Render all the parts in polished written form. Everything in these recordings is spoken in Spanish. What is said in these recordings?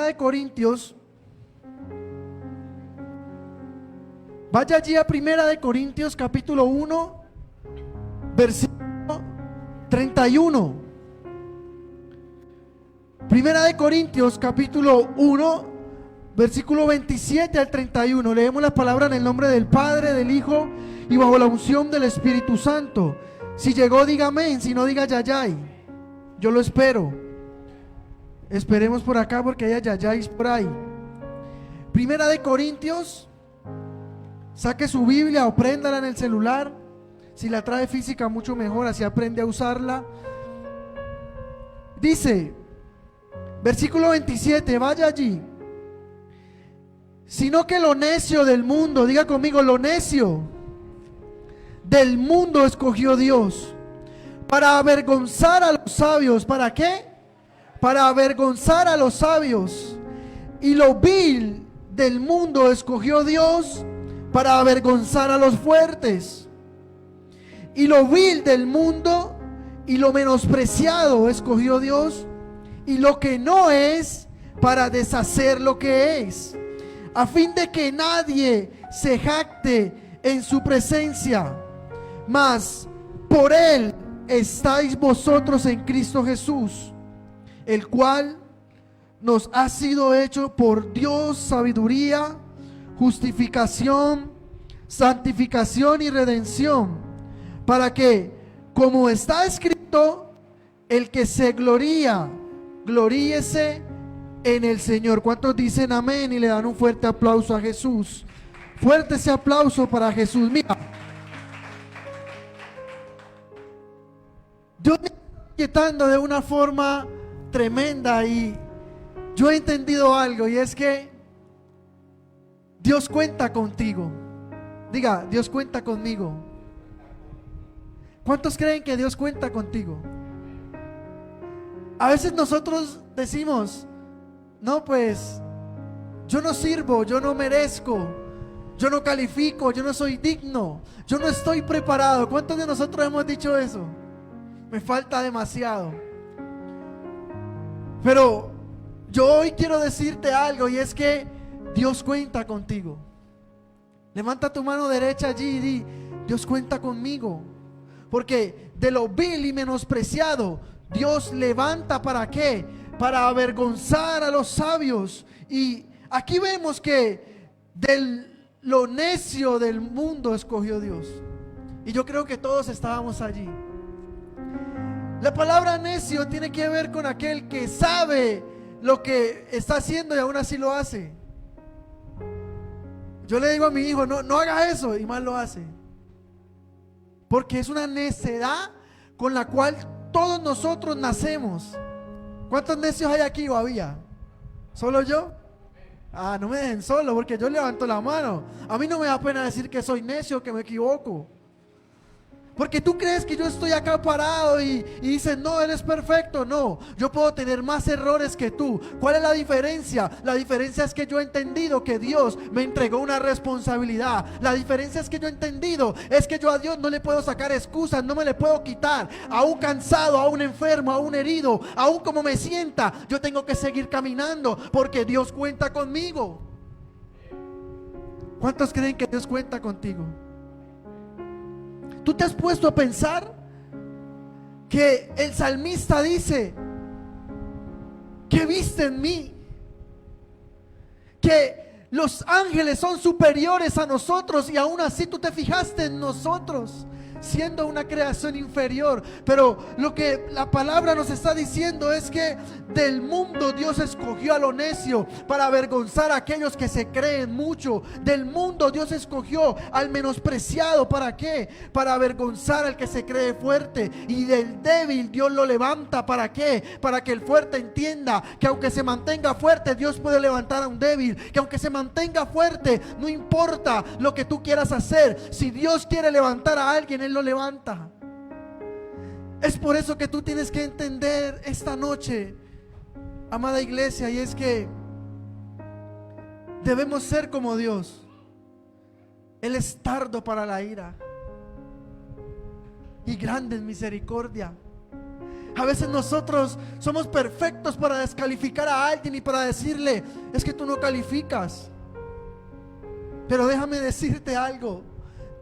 de Corintios, vaya allí a Primera de Corintios capítulo 1, versículo 31. Primera de Corintios capítulo 1, versículo 27 al 31. Leemos la palabra en el nombre del Padre, del Hijo y bajo la unción del Espíritu Santo. Si llegó, diga amén, si no, diga yayay. Yo lo espero. Esperemos por acá porque hay yayáis por ahí. Primera de Corintios, saque su Biblia o préndala en el celular. Si la trae física, mucho mejor, así aprende a usarla. Dice, versículo 27, vaya allí. Sino que lo necio del mundo, diga conmigo, lo necio del mundo escogió Dios para avergonzar a los sabios. ¿Para qué? Para avergonzar a los sabios. Y lo vil del mundo escogió Dios para avergonzar a los fuertes. Y lo vil del mundo y lo menospreciado escogió Dios, y lo que no es, para deshacer lo que es, a fin de que nadie se jacte en su presencia. Mas por él estáis vosotros en Cristo Jesús, el cual nos ha sido hecho por Dios sabiduría, justificación, santificación y redención, para que, como está escrito, el que se gloría, gloríese en el Señor. ¿Cuántos dicen amén y le dan un fuerte aplauso a Jesús? Fuerte ese aplauso para Jesús. Mira, yo me estoy inquietando de una forma tremenda y yo he entendido algo, y es que Dios cuenta contigo. Diga, Dios cuenta conmigo. ¿Cuántos creen que Dios cuenta contigo? A veces nosotros decimos, no, pues yo no sirvo, yo no merezco, yo no califico, yo no soy digno, yo no estoy preparado. ¿Cuántos de nosotros hemos dicho eso? Me falta demasiado. Pero yo hoy quiero decirte algo, y es que Dios cuenta contigo. Levanta tu mano derecha allí y di, Dios cuenta conmigo. Porque de lo vil y menospreciado, Dios levanta, ¿para qué? Para avergonzar a los sabios. Y aquí vemos que lo necio del mundo escogió Dios. Y yo creo que todos estábamos allí. La palabra necio tiene que ver con aquel que sabe lo que está haciendo y aún así lo hace. Yo le digo a mi hijo, no haga eso, y mal lo hace. Porque es una necedad con la cual todos nosotros nacemos. ¿Cuántos necios hay aquí o había? ¿Solo yo? Ah, no me dejen solo, porque yo levanto la mano. A mí no me da pena decir que soy necio, que me equivoco. Porque tú crees que yo estoy acá parado y dices, no, eres perfecto. No, yo puedo tener más errores que tú. ¿Cuál es la diferencia? La diferencia es que yo he entendido que Dios me entregó una responsabilidad. La diferencia es que yo he entendido es que yo a Dios no le puedo sacar excusas, no me le puedo quitar. Aún cansado, aún enfermo, aún herido, aún como me sienta, yo tengo que seguir caminando porque Dios cuenta conmigo. ¿Cuántos creen que Dios cuenta contigo? ¿Tú te has puesto a pensar que el salmista dice, ¿qué viste en mí? Que los ángeles son superiores a nosotros y aún así tú te fijaste en nosotros, siendo una creación inferior. Pero lo que la palabra nos está diciendo es que del mundo Dios escogió a lo necio para avergonzar a aquellos que se creen mucho. Del mundo Dios escogió al menospreciado. ¿Para qué? Para avergonzar al que se cree fuerte. Y del débil Dios lo levanta. ¿Para qué? Para que el fuerte entienda que aunque se mantenga fuerte, Dios puede levantar a un débil. Que aunque se mantenga fuerte, no importa lo que tú quieras hacer, si Dios quiere levantar a alguien, Él lo levanta. Es por eso que tú tienes que entender esta noche, amada iglesia, y es que debemos ser como Dios. Él es tardo para la ira y grande en misericordia. A veces nosotros somos perfectos para descalificar a alguien y para decirle: es que tú no calificas. Pero déjame decirte algo: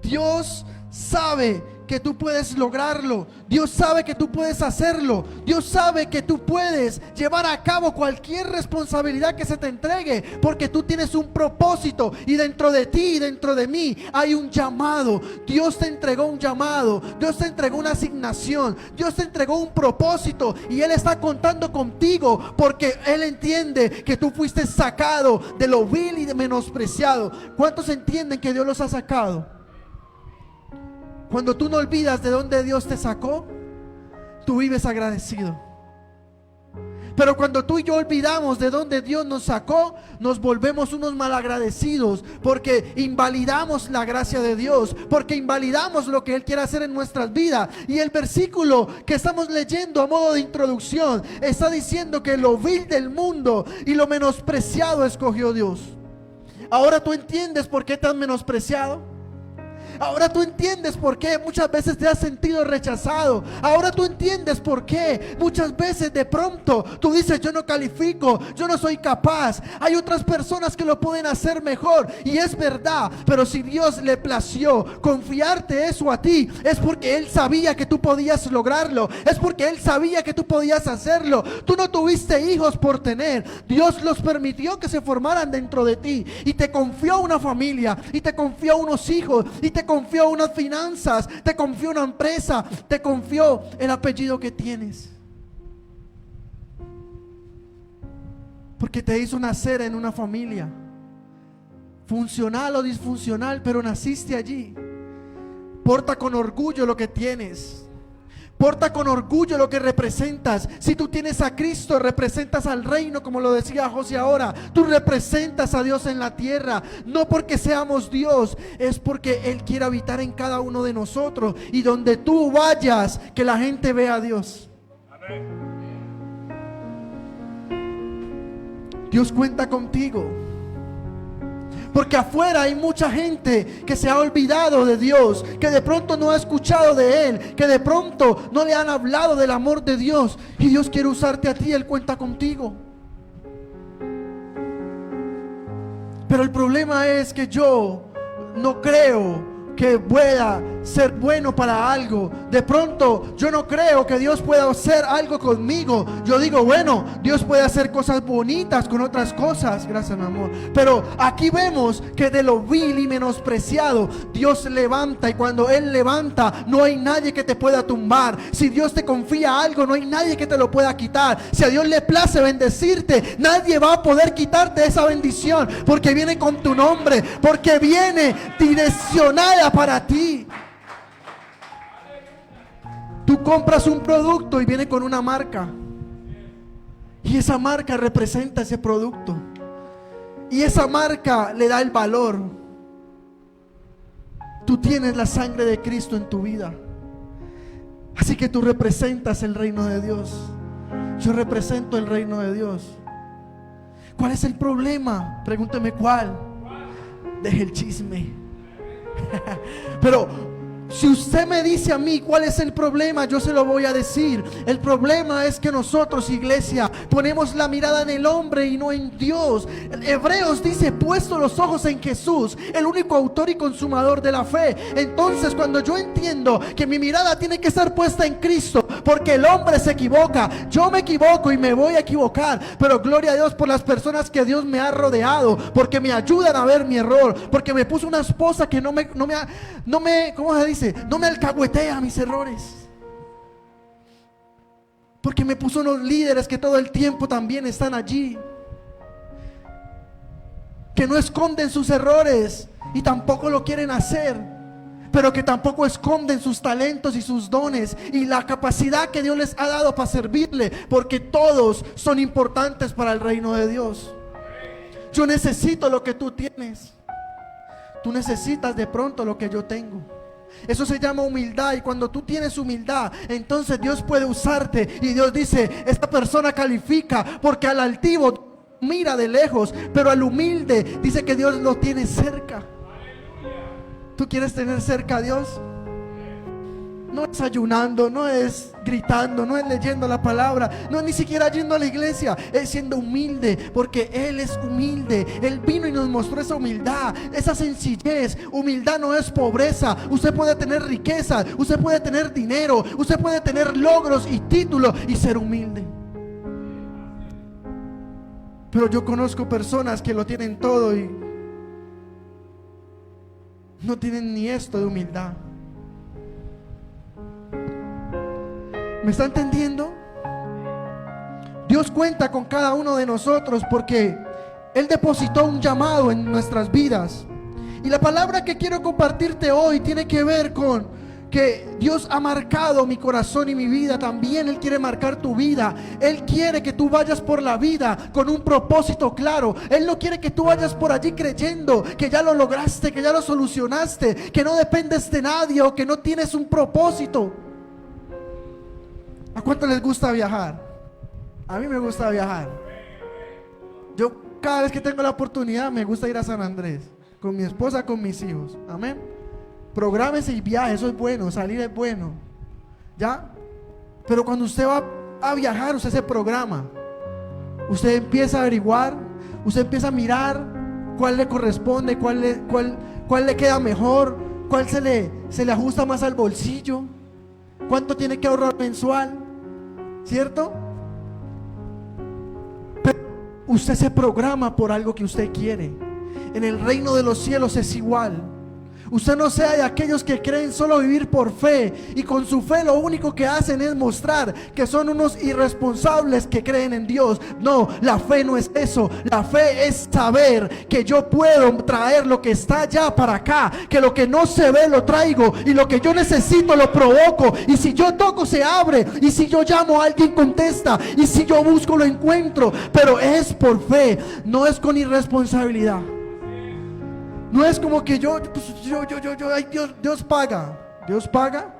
Dios sabe que tú puedes lograrlo. Dios sabe que tú puedes hacerlo. Dios sabe que tú puedes llevar a cabo cualquier responsabilidad que se te entregue, porque tú tienes un propósito, y dentro de ti y dentro de mí hay un llamado. Dios te entregó un llamado, Dios te entregó una asignación, Dios te entregó un propósito, y Él está contando contigo, porque Él entiende que tú fuiste sacado de lo vil y de menospreciado. ¿Cuántos entienden que Dios los ha sacado? Cuando tú no olvidas de dónde Dios te sacó, tú vives agradecido. Pero cuando tú y yo olvidamos de dónde Dios nos sacó, nos volvemos unos malagradecidos, porque invalidamos la gracia de Dios, porque invalidamos lo que Él quiere hacer en nuestras vidas. Y el versículo que estamos leyendo a modo de introducción está diciendo que lo vil del mundo y lo menospreciado escogió Dios. Ahora tú entiendes por qué te han menospreciado. Ahora tú entiendes por qué muchas veces te has sentido rechazado. Ahora tú entiendes por qué muchas veces de pronto tú dices: yo no califico, yo no soy capaz. Hay otras personas que lo pueden hacer mejor, y es verdad. Pero si Dios le plació confiarte eso a ti, es porque Él sabía que tú podías lograrlo. Es porque Él sabía que tú podías hacerlo. Tú no tuviste hijos por tener. Dios los permitió que se formaran dentro de ti, y te confió una familia, y te confió unos hijos, y te confió unas finanzas, te confió una empresa, te confió el apellido que tienes, porque te hizo nacer en una familia, funcional o disfuncional, pero naciste allí. Porta con orgullo lo que tienes. Porta con orgullo lo que representas. Si tú tienes a Cristo, representas al reino, como lo decía José ahora. Tú representas a Dios en la tierra. No porque seamos Dios, es porque Él quiere habitar en cada uno de nosotros. Y donde tú vayas, que la gente vea a Dios. Amén. Dios cuenta contigo. Porque afuera hay mucha gente que se ha olvidado de Dios, que de pronto no ha escuchado de Él, que de pronto no le han hablado del amor de Dios. Y Dios quiere usarte a ti, Él cuenta contigo. Pero el problema es que yo no creo que pueda ser bueno para algo. De pronto yo no creo que Dios pueda hacer algo conmigo. Yo digo: bueno, Dios puede hacer cosas bonitas con otras cosas. Gracias, mi amor. Pero aquí vemos que de lo vil y menospreciado Dios levanta, y cuando Él levanta no hay nadie que te pueda tumbar. Si Dios te confía algo, no hay nadie que te lo pueda quitar. Si a Dios le place bendecirte, nadie va a poder quitarte esa bendición, porque viene con tu nombre, porque viene direccionada para ti. Tú compras un producto y viene con una marca, y esa marca representa ese producto, y esa marca le da el valor. Tú tienes la sangre de Cristo en tu vida, así que tú representas el reino de Dios. Yo represento el reino de Dios. ¿Cuál es el problema? Pregúnteme cuál. Deje el chisme. Pero si usted me dice a mí cuál es el problema, yo se lo voy a decir. El problema es que nosotros, iglesia, ponemos la mirada en el hombre y no en Dios. Hebreos dice: puesto los ojos en Jesús, el único autor y consumador de la fe. Entonces, cuando yo entiendo que mi mirada tiene que estar puesta en Cristo, porque el hombre se equivoca, yo me equivoco y me voy a equivocar, pero gloria a Dios por las personas que Dios me ha rodeado, porque me ayudan a ver mi error, porque me puso una esposa que no me ¿cómo se dice? No me alcahuetea mis errores, porque me puso unos líderes que todo el tiempo también están allí, que no esconden sus errores y tampoco lo quieren hacer, pero que tampoco esconden sus talentos y sus dones y la capacidad que Dios les ha dado para servirle, porque todos son importantes para el reino de Dios. Yo necesito lo que tú tienes. Tú necesitas de pronto lo que yo tengo. Eso se llama humildad, y cuando tú tienes humildad, entonces Dios puede usarte, y Dios dice: esta persona califica, porque al altivo mira de lejos, pero al humilde dice que Dios lo tiene cerca. ¿Tú quieres tener cerca a Dios? no es ayunando, no es gritando, no es leyendo la palabra, no es ni siquiera yendo a la iglesia, es siendo humilde, porque Él es humilde. Él vino y nos mostró esa humildad, esa sencillez. Humildad no es pobreza. Usted puede tener riqueza, usted puede tener dinero, usted puede tener logros y títulos y ser humilde. Pero yo conozco personas que lo tienen todo y no tienen ni esto de humildad. ¿Me está entendiendo? Dios cuenta con cada uno de nosotros porque Él depositó un llamado en nuestras vidas. Y la palabra que quiero compartirte hoy tiene que ver con que Dios ha marcado mi corazón y mi vida. También Él quiere marcar tu vida. Él quiere que tú vayas por la vida con un propósito claro. Él no quiere que tú vayas por allí creyendo que ya lo lograste, que ya lo solucionaste, que no dependes de nadie o que no tienes un propósito. ¿A cuánto les gusta viajar? A mí me gusta viajar. Yo cada vez que tengo la oportunidad me gusta ir a San Andrés con mi esposa, con mis hijos. Amén. Prográmese y viaje, eso es bueno, salir es bueno. ¿Ya? Pero cuando usted va a viajar, usted se programa. Usted empieza a averiguar, usted empieza a mirar cuál le corresponde, cuál le queda mejor, cuál se le ajusta más al bolsillo, cuánto tiene que ahorrar mensual, ¿cierto? Pero usted se programa por algo que usted quiere. En el reino de los cielos es igual. Usted no sea de aquellos que creen solo vivir por fe y con su fe lo único que hacen es mostrar que son unos irresponsables que creen en Dios. No, la fe no es eso. La fe es saber que yo puedo traer lo que está allá para acá, que lo que no se ve lo traigo y lo que yo necesito lo provoco. Y si yo toco se abre, y si yo llamo alguien contesta, y si yo busco lo encuentro. Pero es por fe, no es con irresponsabilidad. No es como que ay, Dios paga. Dios paga.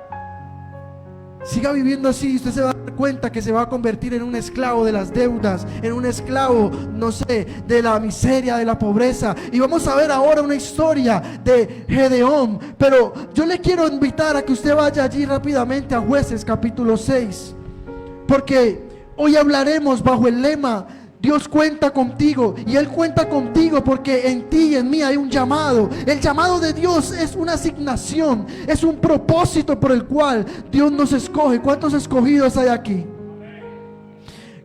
Siga viviendo así y usted se va a dar cuenta que se va a convertir en un esclavo de las deudas, en un esclavo, no sé, de la miseria, de la pobreza. Y vamos a ver ahora una historia de Gedeón. Pero yo le quiero invitar a que usted vaya allí rápidamente a Jueces capítulo 6. Porque hoy hablaremos bajo el lema: Dios cuenta contigo, y Él cuenta contigo porque en ti y en mí hay un llamado. El llamado de Dios es una asignación, es un propósito por el cual Dios nos escoge. ¿Cuántos escogidos hay aquí?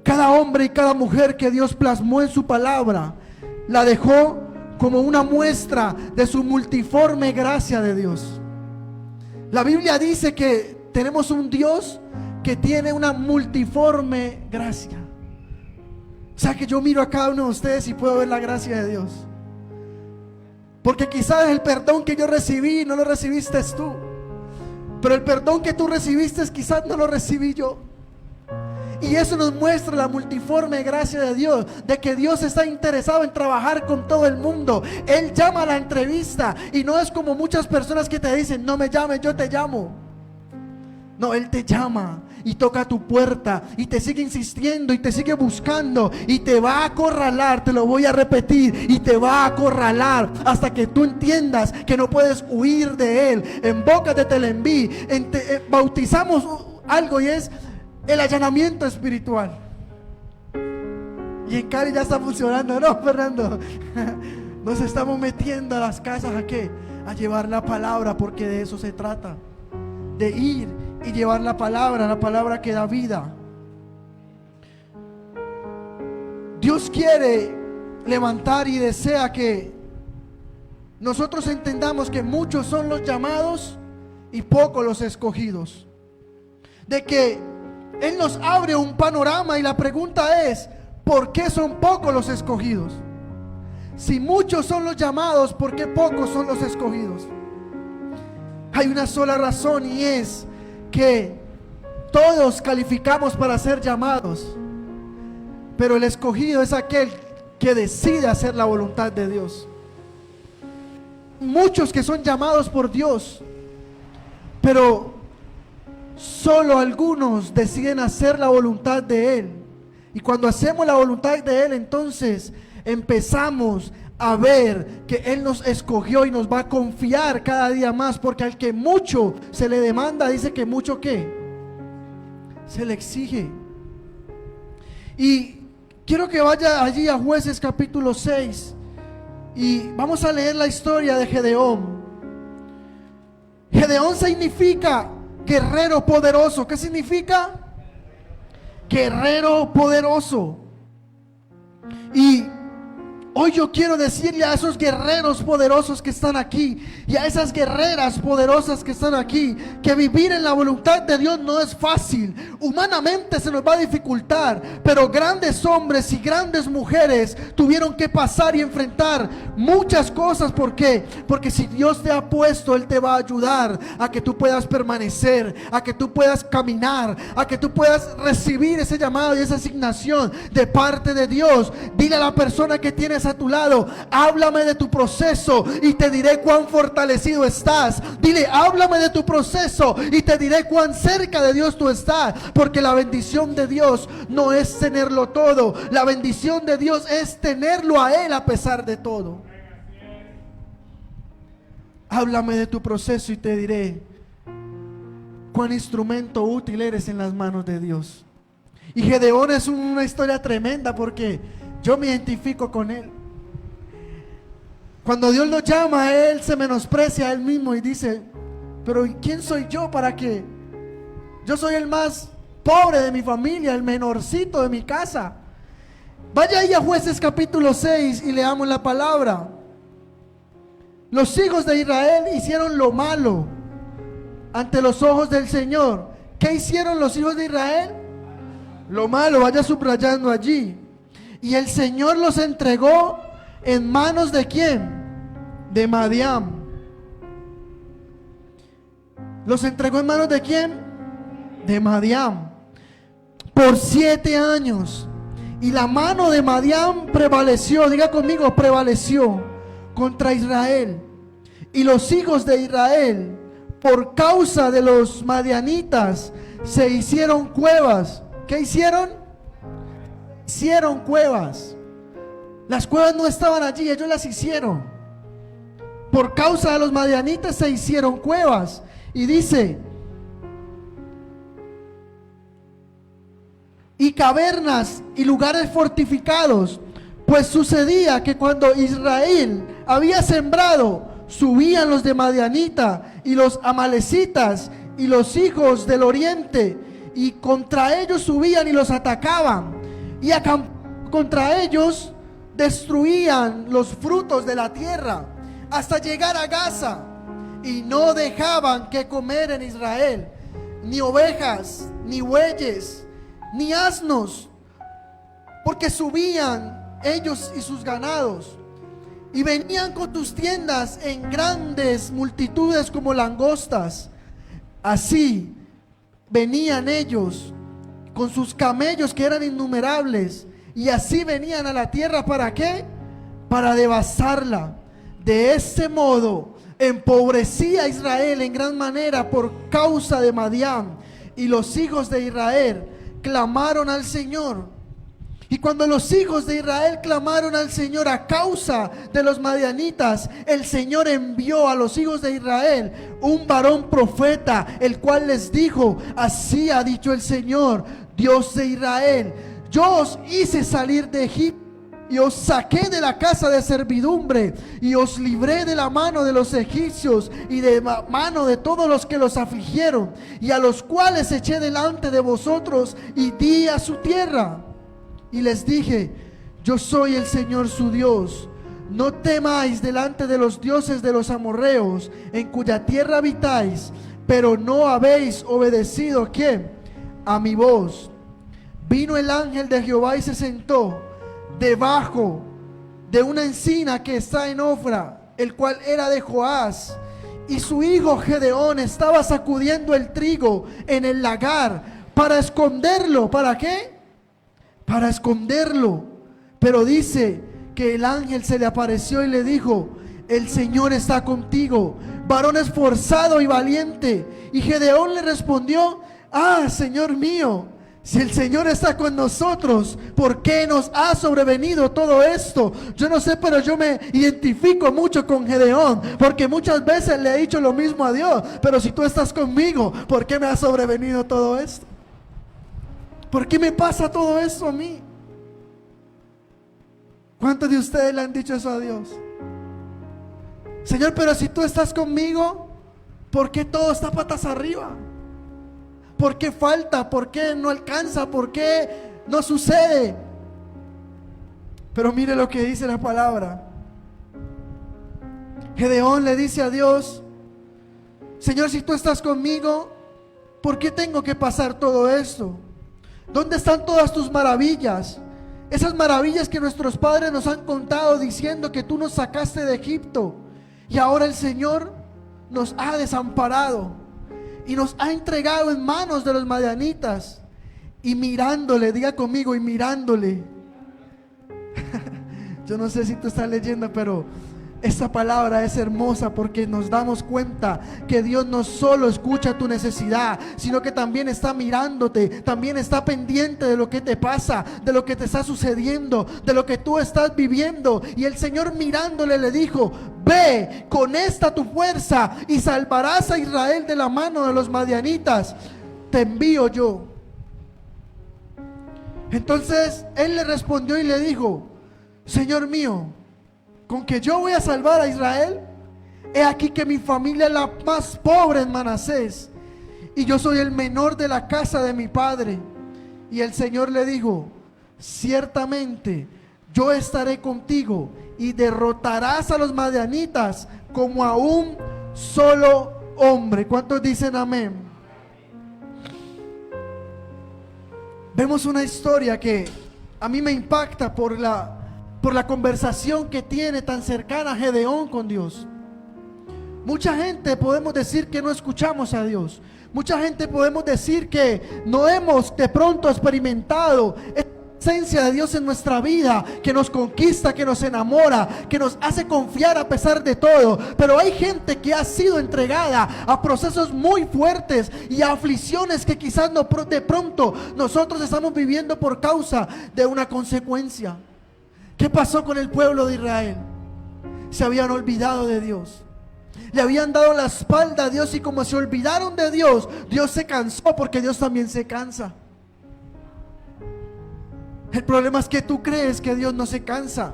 Cada hombre y cada mujer que Dios plasmó en su palabra, la dejó como una muestra de su multiforme gracia de Dios. La Biblia dice que tenemos un Dios que tiene una multiforme gracia. O sea que yo miro a cada uno de ustedes y puedo ver la gracia de Dios. Porque quizás el perdón que yo recibí no lo recibiste tú, pero el perdón que tú recibiste quizás no lo recibí yo. Y eso nos muestra la multiforme gracia de Dios, de que Dios está interesado en trabajar con todo el mundo. Él llama a la entrevista y no es como muchas personas que te dicen: no me llames, yo te llamo. No, Él te llama y toca tu puerta y te sigue insistiendo y te sigue buscando y te va a acorralar. Te lo voy a repetir: y te va a acorralar hasta que tú entiendas que no puedes huir de Él. En Bocas de Telenví bautizamos algo, y es el allanamiento espiritual. Y en Cali ya está funcionando, ¿no, Fernando? Nos estamos metiendo a las casas, ¿a qué? A llevar la palabra, porque de eso se trata, de ir y llevar la palabra que da vida. Dios quiere levantar y desea que nosotros entendamos que muchos son los llamados y pocos los escogidos. De que Él nos abre un panorama y la pregunta es: ¿por qué son pocos los escogidos? Si muchos son los llamados, ¿por qué pocos son los escogidos? Hay una sola razón, y es que todos calificamos para ser llamados, pero el escogido es aquel que decide hacer la voluntad de Dios. Muchos que son llamados por Dios, pero solo algunos deciden hacer la voluntad de Él. Y cuando hacemos la voluntad de Él, entonces empezamos a ver que Él nos escogió y nos va a confiar cada día más, porque al que mucho se le demanda, dice que mucho ¿qué? Se le exige. Y quiero que vaya allí a Jueces capítulo 6 y vamos a leer la historia de Gedeón. Gedeón significa guerrero poderoso. ¿Qué significa? Guerrero poderoso. Y hoy yo quiero decirle a esos guerreros poderosos que están aquí y a esas guerreras poderosas que están aquí, que vivir en la voluntad de Dios no es fácil. Humanamente se nos va a dificultar, pero grandes hombres y grandes mujeres tuvieron que pasar y enfrentar muchas cosas. ¿Por qué? Porque si Dios te ha puesto, Él te va a ayudar a que tú puedas permanecer, a que tú puedas caminar, a que tú puedas recibir ese llamado y esa asignación de parte de Dios. Dile a la persona que tienes a tu lado: háblame de tu proceso y te diré cuán fortalecido estás. Dile: háblame de tu proceso y te diré cuán cerca de Dios tú estás. Porque la bendición de Dios no es tenerlo todo, la bendición de Dios es tenerlo a Él a pesar de todo. Háblame de tu proceso y te diré cuán instrumento útil eres en las manos de Dios. Y Gedeón es una historia tremenda, porque yo me identifico con él. Cuando Dios lo llama, él se menosprecia a él mismo y dice: pero ¿quién soy yo para que? Yo soy el más pobre de mi familia, el menorcito de mi casa. Vaya ahí a Jueces capítulo 6 y leamos la palabra. Los hijos de Israel hicieron lo malo ante los ojos del Señor. ¿Qué hicieron los hijos de Israel? Lo malo, vaya subrayando allí. Y el Señor los entregó en manos de ¿quién? De Madián. ¿Los entregó en manos de quién? De Madián. Por 7 años. Y la mano de Madián prevaleció, diga conmigo, prevaleció contra Israel. Y los hijos de Israel, por causa de los madianitas, se hicieron cuevas. ¿Qué hicieron? Hicieron cuevas. Las cuevas no estaban allí, ellos las hicieron. Por causa de los madianitas se hicieron cuevas. Y dice: y cavernas y lugares fortificados. Pues sucedía que cuando Israel había sembrado, subían los de Madianita y los amalecitas y los hijos del oriente, y contra ellos subían y los atacaban, y contra ellos destruían los frutos de la tierra, hasta llegar a Gaza, y no dejaban que comer en Israel, ni ovejas, ni bueyes, ni asnos, porque subían ellos y sus ganados, y venían con tus tiendas en grandes multitudes como langostas. Así venían ellos con sus camellos, que eran innumerables, y así venían a la tierra. ¿Para qué? Para devastarla. De este modo empobrecía a Israel en gran manera por causa de Madián, y los hijos de Israel clamaron al Señor. Y cuando los hijos de Israel clamaron al Señor a causa de los madianitas, el Señor envió a los hijos de Israel un varón profeta, el cual les dijo: así ha dicho el Señor, Dios de Israel: yo os hice salir de Egipto y os saqué de la casa de servidumbre, y os libré de la mano de los egipcios y de mano de todos los que los afligieron, y a los cuales eché delante de vosotros y di a su tierra. Y les dije: yo soy el Señor su Dios. No temáis delante de los dioses de los amorreos, en cuya tierra habitáis. Pero no habéis obedecido ¿a quién? A mi voz. Vino el ángel de Jehová y se sentó debajo de una encina que está en Ofra, el cual era de Joás. Y su hijo Gedeón estaba sacudiendo el trigo en el lagar para esconderlo. ¿Para qué? Para esconderlo. Pero dice que el ángel se le apareció y le dijo: el Señor está contigo, varón esforzado y valiente. Y Gedeón le respondió: ah, Señor mío, Si el Señor está con nosotros, ¿por qué nos ha sobrevenido todo esto? Yo no sé, pero yo me identifico mucho con Gedeón, porque muchas veces le he dicho lo mismo a Dios. Pero si tú estás conmigo, ¿por qué me ha sobrevenido todo esto? ¿Por qué me pasa todo esto a mí? ¿Cuántos de ustedes le han dicho eso a Dios? Señor, pero si tú estás conmigo, ¿por qué todo está patas arriba? ¿Por qué falta? ¿Por qué no alcanza? ¿Por qué no sucede? Pero mire lo que dice la palabra. Gedeón le dice a Dios: Señor, si tú estás conmigo, ¿por qué tengo que pasar todo esto? ¿Dónde están todas tus maravillas? Esas maravillas que nuestros padres nos han contado diciendo que tú nos sacaste de Egipto, y ahora el Señor nos ha desamparado y nos ha entregado en manos de los madianitas. Y mirándole, diga conmigo, y mirándole. Yo no sé si tú estás leyendo, pero esta palabra es hermosa, porque nos damos cuenta que Dios no solo escucha tu necesidad, sino que también está mirándote, también está pendiente de lo que te pasa, de lo que te está sucediendo, de lo que tú estás viviendo. Y el Señor mirándole le dijo: ve con esta tu fuerza y salvarás a Israel de la mano de los madianitas. Te envío yo. Entonces él le respondió y le dijo: Señor mío, ¿con que yo voy a salvar a Israel? He aquí que mi familia es la más pobre en Manasés, y yo soy el menor de la casa de mi padre. Y el Señor le dijo: ciertamente yo estaré contigo, y derrotarás a los madianitas como a un solo hombre. ¿Cuántos dicen amén? Vemos una historia que a mí me impacta por la conversación que tiene tan cercana Gedeón con Dios. Mucha gente podemos decir que no escuchamos a Dios. Mucha gente podemos decir que no hemos de pronto experimentado esa presencia de Dios en nuestra vida, que nos conquista, que nos enamora, que nos hace confiar a pesar de todo. Pero hay gente que ha sido entregada a procesos muy fuertes y a aflicciones que quizás no, de pronto nosotros estamos viviendo por causa de una consecuencia. ¿Qué pasó con el pueblo de Israel? Se habían olvidado de Dios. Le habían dado la espalda a Dios, y como se olvidaron de Dios, Dios se cansó, porque Dios también se cansa. El problema es que tú crees que Dios no se cansa.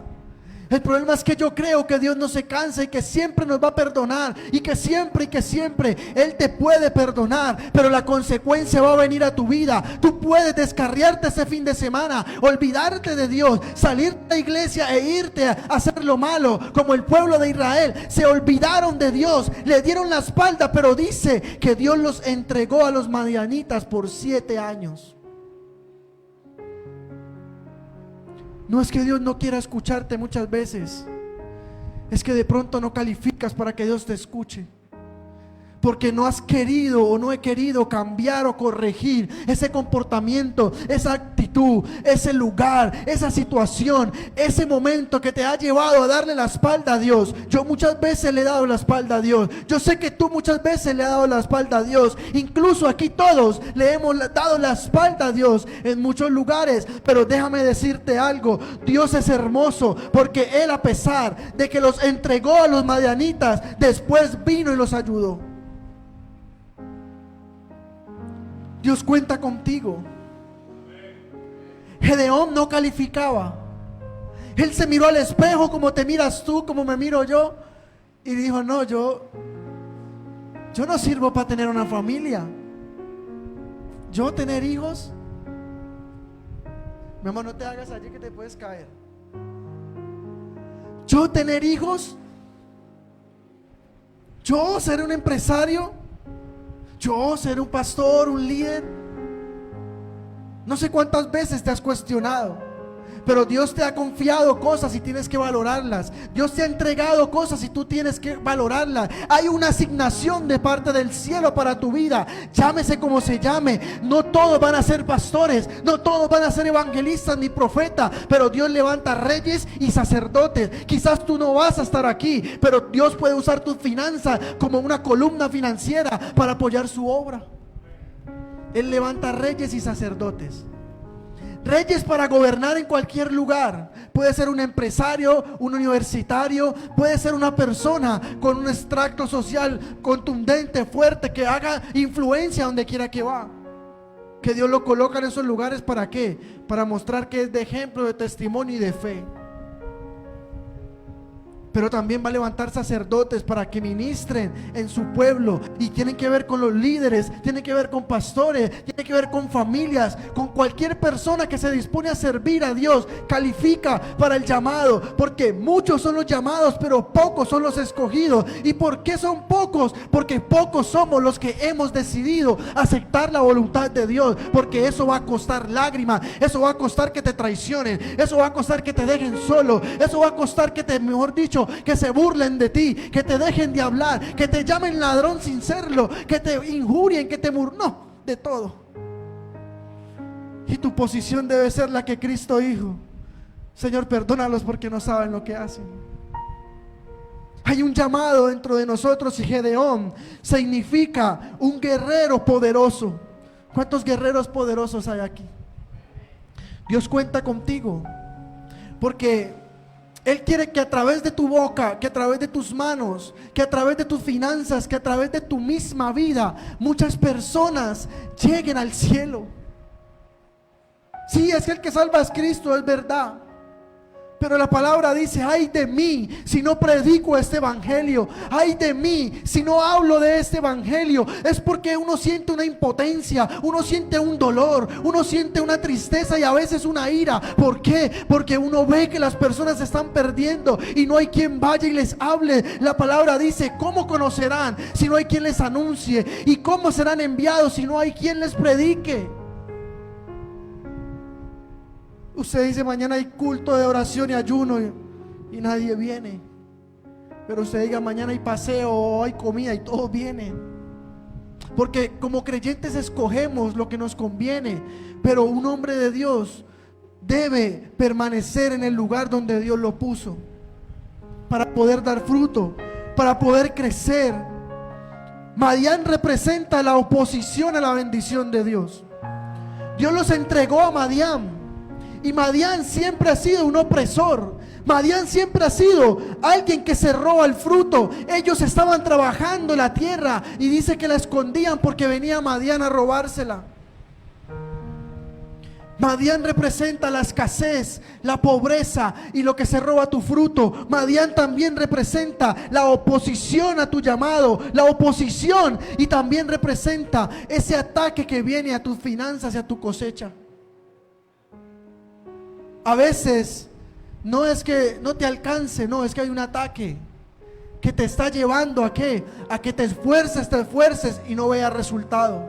El problema es que yo creo que Dios no se cansa y que siempre nos va a perdonar, y que siempre Él te puede perdonar, pero la consecuencia va a venir a tu vida. Tú puedes descarriarte ese fin de semana, olvidarte de Dios, salir de la iglesia e irte a hacer lo malo, como el pueblo de Israel. Se olvidaron de Dios, le dieron la espalda, pero dice que Dios los entregó a los madianitas por 7 años. No es que Dios no quiera escucharte muchas veces, es que de pronto no calificas para que Dios te escuche, porque no has querido o no he querido cambiar o corregir ese comportamiento, esa actitud, ese lugar, esa situación, ese momento que te ha llevado a darle la espalda a Dios. Yo muchas veces le he dado la espalda a Dios. Yo sé que tú muchas veces le has dado la espalda a Dios. Incluso aquí todos le hemos dado la espalda a Dios en muchos lugares. Pero déjame decirte algo: Dios es hermoso, porque Él, a pesar de que los entregó a los madianitas, después vino y los ayudó. Dios cuenta contigo. Gedeón no calificaba. Él se miró al espejo como te miras tú, como me miro yo, y dijo: no, yo no sirvo para tener una familia. Yo tener hijos, mi amor, no te hagas allí que te puedes caer. Yo tener hijos, yo ser un empresario, yo ser un pastor, un líder. No sé cuántas veces te has cuestionado, pero Dios te ha confiado cosas y tienes que valorarlas. Dios te ha entregado cosas y tú tienes que valorarlas. Hay una asignación de parte del cielo para tu vida, llámese como se llame. No todos van a ser pastores, no todos van a ser evangelistas ni profetas, pero Dios levanta reyes y sacerdotes. Quizás tú no vas a estar aquí, pero Dios puede usar tus finanzas como una columna financiera para apoyar su obra. Él levanta reyes y sacerdotes. Reyes para gobernar en cualquier lugar. Puede ser un empresario, un universitario, puede ser una persona con un extracto social contundente, fuerte, que haga influencia donde quiera que va. Que Dios lo coloca en esos lugares, ¿para qué? Para mostrar que es de ejemplo, de testimonio y de fe. Pero también va a levantar sacerdotes para que ministren en su pueblo. Y tienen que ver con los líderes, tienen que ver con pastores, tienen que ver con familias, con cualquier persona que se dispone a servir a Dios. Califica para el llamado, porque muchos son los llamados, pero pocos son los escogidos. ¿Y por qué son pocos? Porque pocos somos los que hemos decidido aceptar la voluntad de Dios. Porque eso va a costar lágrimas, eso va a costar que te traicionen, eso va a costar que te dejen solo, eso va a costar que te, mejor dicho, que se burlen de ti, que te dejen de hablar, que te llamen ladrón sin serlo, que te injurien, que te no, de todo. Y tu posición debe ser la que Cristo dijo: Señor, perdónalos porque no saben lo que hacen. Hay un llamado dentro de nosotros, y Gedeón significa un guerrero poderoso. ¿Cuántos guerreros poderosos hay aquí? Dios cuenta contigo, porque Él quiere que a través de tu boca, que a través de tus manos, que a través de tus finanzas, que a través de tu misma vida, muchas personas lleguen al cielo. Sí, es que el que salva es Cristo, es verdad. Pero la palabra dice: ay de mí si no predico este evangelio, ay de mí si no hablo de este evangelio. Es porque uno siente una impotencia, uno siente un dolor, uno siente una tristeza y a veces una ira. ¿Por qué? Porque uno ve que las personas se están perdiendo y no hay quien vaya y les hable. La palabra dice: ¿cómo conocerán si no hay quien les anuncie? ¿Y cómo serán enviados si no hay quien les predique? Usted dice: mañana hay culto de oración y ayuno y nadie viene. Pero usted diga: mañana hay paseo o hay comida, y todos vienen. Porque como creyentes escogemos lo que nos conviene. Pero un hombre de Dios debe permanecer en el lugar donde Dios lo puso, para poder dar fruto, para poder crecer. Madián representa la oposición a la bendición de Dios. Dios los entregó a Madián. Y Madián siempre ha sido un opresor. Madián siempre ha sido alguien que se roba el fruto. Ellos estaban trabajando la tierra y dice que la escondían porque venía Madián a robársela. Madián representa la escasez, la pobreza y lo que se roba tu fruto. Madián también representa la oposición a tu llamado, la oposición, y también representa ese ataque que viene a tus finanzas y a tu cosecha. A veces no es que no te alcance, no, es que hay un ataque que te está llevando ¿a qué? A que te esfuerces y no veas resultado.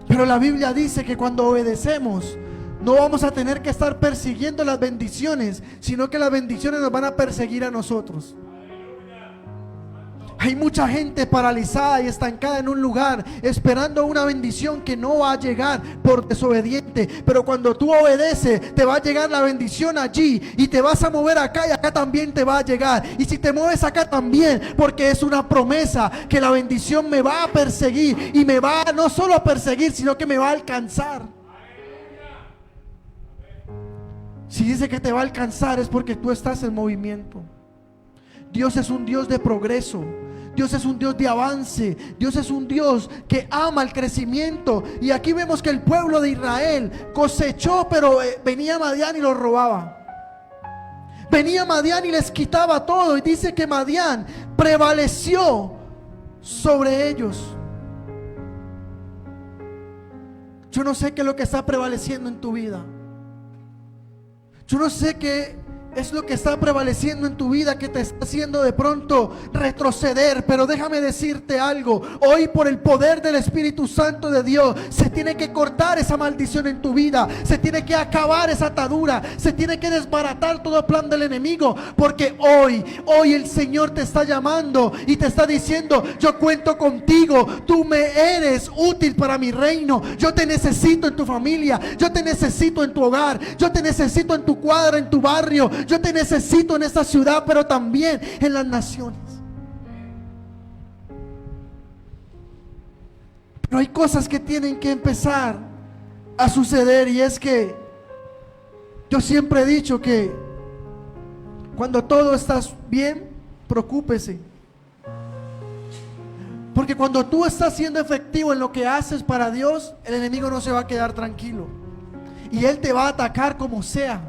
Pero la Biblia dice que cuando obedecemos no vamos a tener que estar persiguiendo las bendiciones, sino que las bendiciones nos van a perseguir a nosotros. Hay mucha gente paralizada y estancada en un lugar, esperando una bendición que no va a llegar por desobediente. Pero cuando tú obedeces, te va a llegar la bendición allí, y te vas a mover acá, y acá también te va a llegar. Y si te mueves acá también, porque es una promesa que la bendición me va a perseguir, y me va no solo a perseguir, sino que me va a alcanzar. Si dice que te va a alcanzar, es porque tú estás en movimiento. Dios es un Dios de progreso. Dios es un Dios de avance. Dios es un Dios que ama el crecimiento. Y aquí vemos que el pueblo de Israel cosechó, pero venía Madián y lo robaba. Venía Madián y les quitaba todo. Y dice que Madián prevaleció sobre ellos. Yo no sé qué es lo que está prevaleciendo en tu vida. Yo no sé qué es lo que está prevaleciendo en tu vida, que te está haciendo de pronto retroceder. Pero déjame decirte algo: hoy, por el poder del Espíritu Santo de Dios, se tiene que cortar esa maldición en tu vida. Se tiene que acabar esa atadura. Se tiene que desbaratar todo plan del enemigo. Porque hoy el Señor te está llamando y te está diciendo: yo cuento contigo. Tú me eres útil para mi reino. Yo te necesito en tu familia. Yo te necesito en tu hogar. Yo te necesito en tu cuadra, en tu barrio. Yo te necesito en esta ciudad, pero también en las naciones. Pero hay cosas que tienen que empezar a suceder, y es que yo siempre he dicho que cuando todo está bien, preocúpese. Porque cuando tú estás siendo efectivo en lo que haces para Dios, el enemigo no se va a quedar tranquilo. Y él te va a atacar como sea.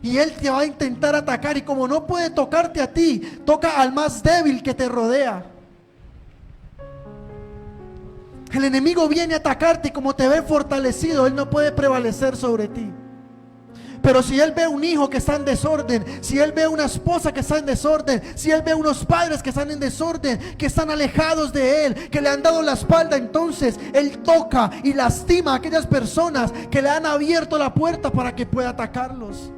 Y él te va a intentar atacar. Y como no puede tocarte a ti, toca al más débil que te rodea. El enemigo viene a atacarte y como te ve fortalecido, él no puede prevalecer sobre ti. Pero si él ve un hijo que está en desorden, si él ve una esposa que está en desorden, si él ve unos padres que están en desorden, que están alejados de él, que le han dado la espalda, entonces él toca y lastima a aquellas personas que le han abierto la puerta para que pueda atacarlos.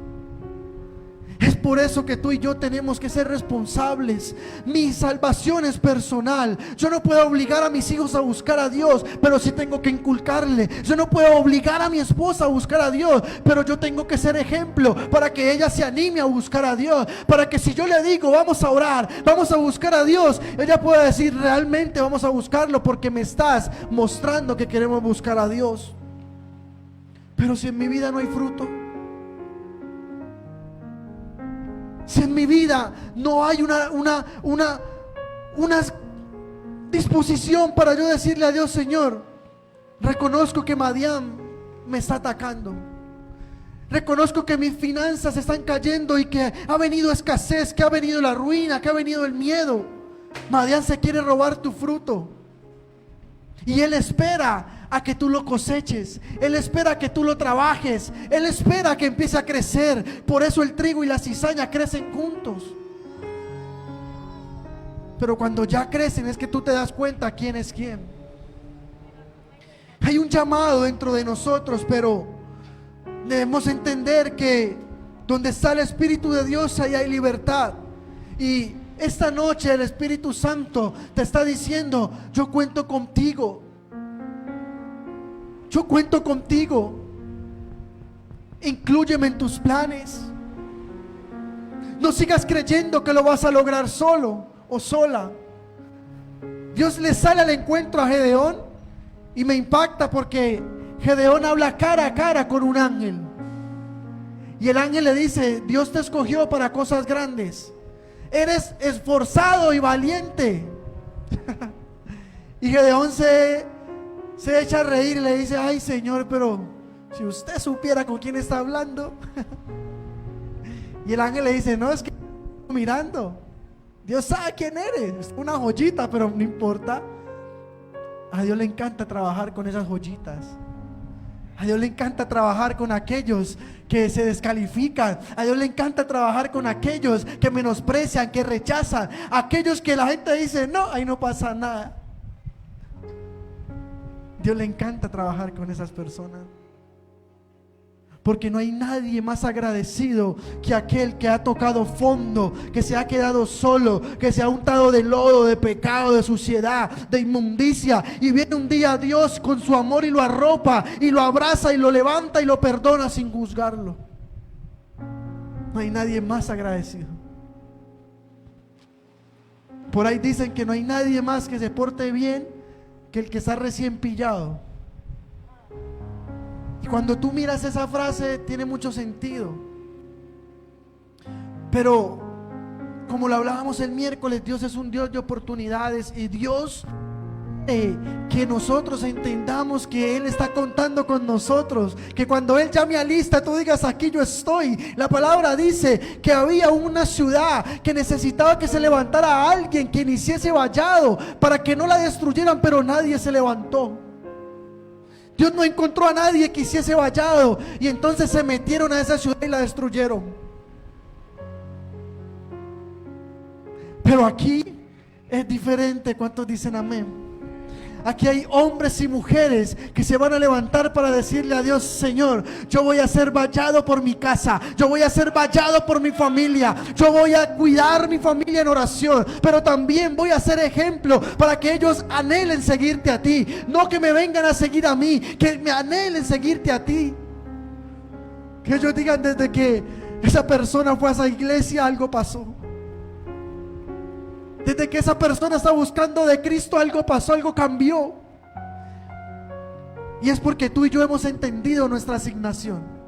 Es por eso que tú y yo tenemos que ser responsables. Mi salvación es personal. Yo no puedo obligar a mis hijos a buscar a Dios, pero sí tengo que inculcarle. Yo no puedo obligar a mi esposa a buscar a Dios, pero yo tengo que ser ejemplo para que ella se anime a buscar a Dios. Para que si yo le digo vamos a orar, vamos a buscar a Dios, ella pueda decir realmente vamos a buscarlo, porque me estás mostrando que queremos buscar a Dios. Pero si en mi vida no hay fruto, si en mi vida no hay una disposición para yo decirle a Dios, Señor, reconozco que Madián me está atacando, reconozco que mis finanzas están cayendo y que ha venido escasez, que ha venido la ruina, que ha venido el miedo. Madián se quiere robar tu fruto y él espera a que tú lo coseches. Él espera que tú lo trabajes. Él espera que empiece a crecer. Por eso el trigo y la cizaña crecen juntos. Pero cuando ya crecen es que tú te das cuenta quién es quién. Hay un llamado dentro de nosotros, pero debemos entender que donde está el Espíritu de Dios, ahí hay libertad. Y esta noche el Espíritu Santo te está diciendo: yo cuento contigo. Yo cuento contigo. Inclúyeme en tus planes. No sigas creyendo que lo vas a lograr solo o sola. Dios le sale al encuentro a Gedeón y me impacta porque Gedeón habla cara a cara con un ángel. Y el ángel le dice: Dios te escogió para cosas grandes. Eres esforzado y valiente. Y Gedeón se echa a reír y le dice: ay, Señor, pero si usted supiera con quién está hablando. Y el ángel le dice: no, es que estoy mirando. Dios sabe quién eres. Es una joyita, pero no importa. A Dios le encanta trabajar con esas joyitas. A Dios le encanta trabajar con aquellos que se descalifican. A Dios le encanta trabajar con aquellos que menosprecian, que rechazan. Aquellos que la gente dice: no, ahí no pasa nada. Dios le encanta trabajar con esas personas. Porque no hay nadie más agradecido que aquel que ha tocado fondo, que se ha quedado solo, que se ha untado de lodo, de pecado, de suciedad, de inmundicia. Y viene un día Dios con su amor y lo arropa y lo abraza y lo levanta y lo perdona sin juzgarlo. No hay nadie más agradecido. Por ahí dicen que no hay nadie más que se porte bien que el que está recién pillado. Y cuando tú miras esa frase tiene mucho sentido. Pero como lo hablábamos el miércoles, Dios es un Dios de oportunidades. Y Dios que nosotros entendamos que Él está contando con nosotros, que cuando Él llame a lista tú digas: aquí yo estoy. La palabra dice que había una ciudad que necesitaba que se levantara alguien que iniciese vallado para que no la destruyeran, pero nadie se levantó. Dios no encontró a nadie que hiciese vallado, y entonces se metieron a esa ciudad y la destruyeron. Pero aquí es diferente. ¿Cuántos dicen amén? Aquí hay hombres y mujeres que se van a levantar para decirle a Dios: Señor, yo voy a ser vallado por mi casa, yo voy a ser vallado por mi familia, yo voy a cuidar mi familia en oración, pero también voy a ser ejemplo para que ellos anhelen seguirte a ti. No que me vengan a seguir a mí, que me anhelen seguirte a ti. Que ellos digan: desde que esa persona fue a esa iglesia algo pasó. Desde que esa persona está buscando de Cristo algo pasó, algo cambió. Y es porque tú y yo hemos entendido nuestra asignación.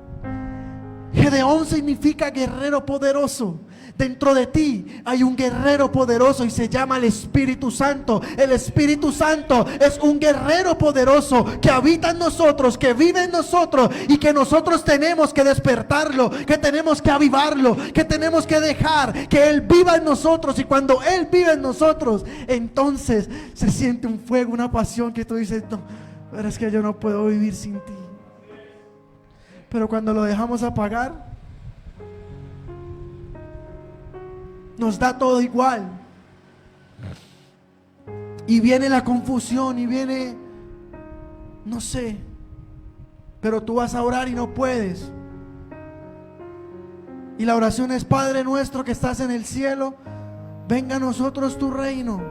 Gedeón significa guerrero poderoso. Dentro de ti hay un guerrero poderoso y se llama el Espíritu Santo. El Espíritu Santo es un guerrero poderoso que habita en nosotros, que vive en nosotros y que nosotros tenemos que despertarlo, que tenemos que avivarlo, que tenemos que dejar que Él viva en nosotros. Y cuando Él vive en nosotros, entonces se siente un fuego, una pasión que tú dices, no, pero es que yo no puedo vivir sin ti. Pero cuando lo dejamos apagar, nos da todo igual. Y viene la confusión y viene, no sé, pero tú vas a orar y no puedes. Y la oración es: Padre nuestro que estás en el cielo, venga a nosotros tu reino.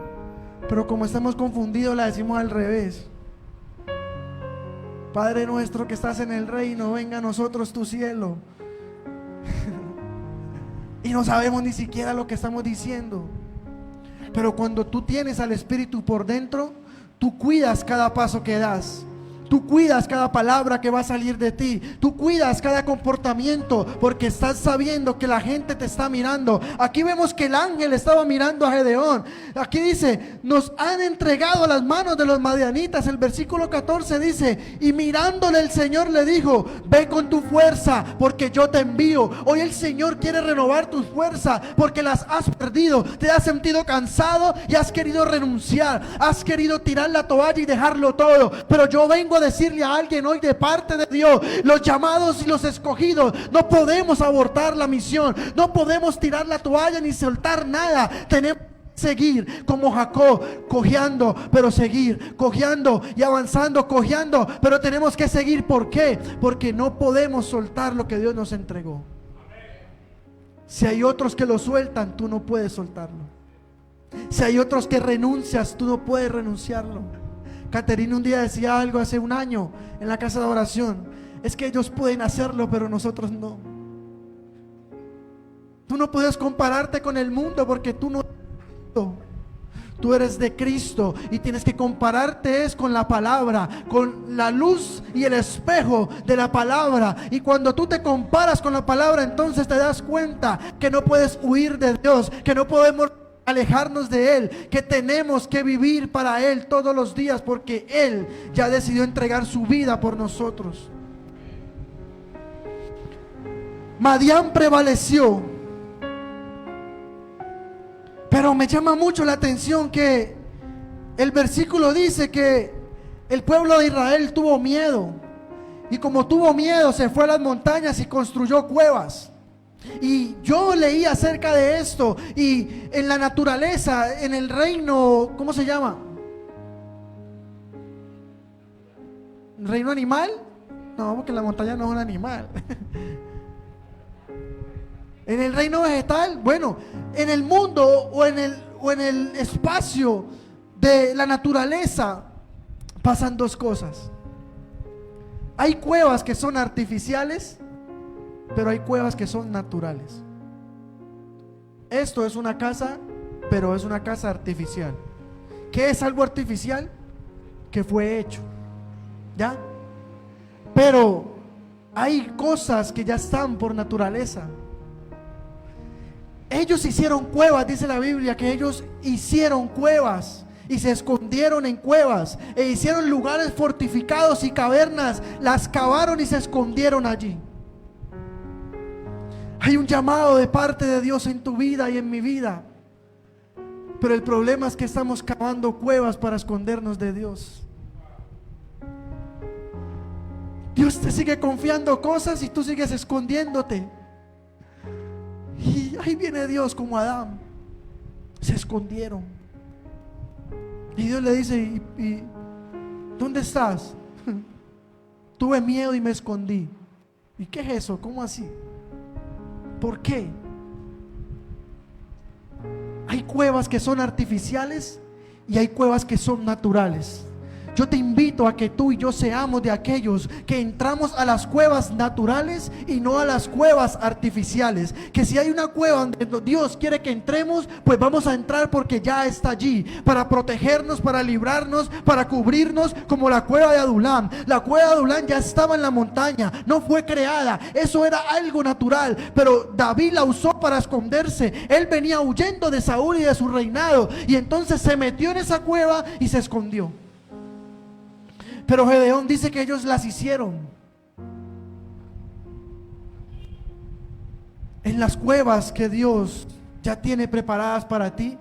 Pero como estamos confundidos, la decimos al revés. Padre nuestro que estás en el reino, venga a nosotros tu cielo. Y no sabemos ni siquiera lo que estamos diciendo. Pero cuando tú tienes al Espíritu por dentro, tú cuidas cada paso que das. Tú cuidas cada palabra que va a salir de ti. Tú cuidas cada comportamiento, porque estás sabiendo que la gente te está mirando. Aquí vemos que el ángel estaba mirando a Gedeón. Aquí dice: nos han entregado a las manos de los madianitas. El versículo 14 dice: y mirándole el Señor le dijo: ve con tu fuerza, porque yo te envío. Hoy el Señor quiere renovar tus fuerzas, porque las has perdido. Te has sentido cansado y has querido renunciar. Has querido tirar la toalla y dejarlo todo. Pero yo vengo a decirle a alguien hoy de parte de Dios: los llamados y los escogidos, no podemos abortar la misión, no podemos tirar la toalla ni soltar nada. Tenemos que seguir como Jacob, cojeando, pero seguir, cojeando y avanzando, cojeando, pero tenemos que seguir. ¿Por qué? Porque no podemos soltar lo que Dios nos entregó. Si hay otros que lo sueltan, tú no puedes soltarlo. Si hay otros que renuncias, tú no puedes renunciarlo. Caterina un día decía algo hace un año en la casa de oración: es que ellos pueden hacerlo, pero nosotros no. Tú no puedes compararte con el mundo, porque tú no eres de Cristo. Tú eres de Cristo y tienes que compararte es con la palabra, con la luz y el espejo de la palabra. Y cuando tú te comparas con la palabra, entonces te das cuenta que no puedes huir de Dios, que no podemos alejarnos de Él, que tenemos que vivir para Él todos los días, porque Él ya decidió entregar su vida por nosotros. Madián prevaleció, pero me llama mucho la atención que el versículo dice que el pueblo de Israel tuvo miedo, y como tuvo miedo se fue a las montañas y construyó cuevas. Y yo leí acerca de esto, y en la naturaleza, en el reino, ¿cómo se llama? ¿Reino animal? No, porque la montaña no es un animal. En el reino vegetal, bueno, en el mundo o en el espacio de la naturaleza pasan dos cosas. Hay cuevas que son artificiales, pero hay cuevas que son naturales. Esto es una casa, pero es una casa artificial. ¿Qué es algo artificial? Que fue hecho, ¿ya? Pero hay cosas que ya están por naturaleza. Ellos hicieron cuevas, dice la Biblia, que ellos hicieron cuevas y se escondieron en cuevas, e hicieron lugares fortificados y cavernas, las cavaron y se escondieron allí. Hay un llamado de parte de Dios en tu vida y en mi vida, pero el problema es que estamos cavando cuevas para escondernos de Dios. Dios te sigue confiando cosas y tú sigues escondiéndote. Y ahí viene Dios como Adán. Se escondieron. Y Dios le dice: ¿Y dónde estás? Tuve miedo y me escondí. ¿Y qué es eso? ¿Cómo así? ¿Por qué? Hay cuevas que son artificiales y hay cuevas que son naturales. Yo te invito a que tú y yo seamos de aquellos que entramos a las cuevas naturales y no a las cuevas artificiales. Que si hay una cueva donde Dios quiere que entremos, pues vamos a entrar porque ya está allí, para protegernos, para librarnos, para cubrirnos, como la cueva de Adulam. La cueva de Adulam ya estaba en la montaña, no fue creada, eso era algo natural, pero David la usó para esconderse. Él venía huyendo de Saúl y de su reinado, y entonces se metió en esa cueva y se escondió. Pero Gedeón dice que ellos las hicieron. En las cuevas que Dios ya tiene preparadas para ti,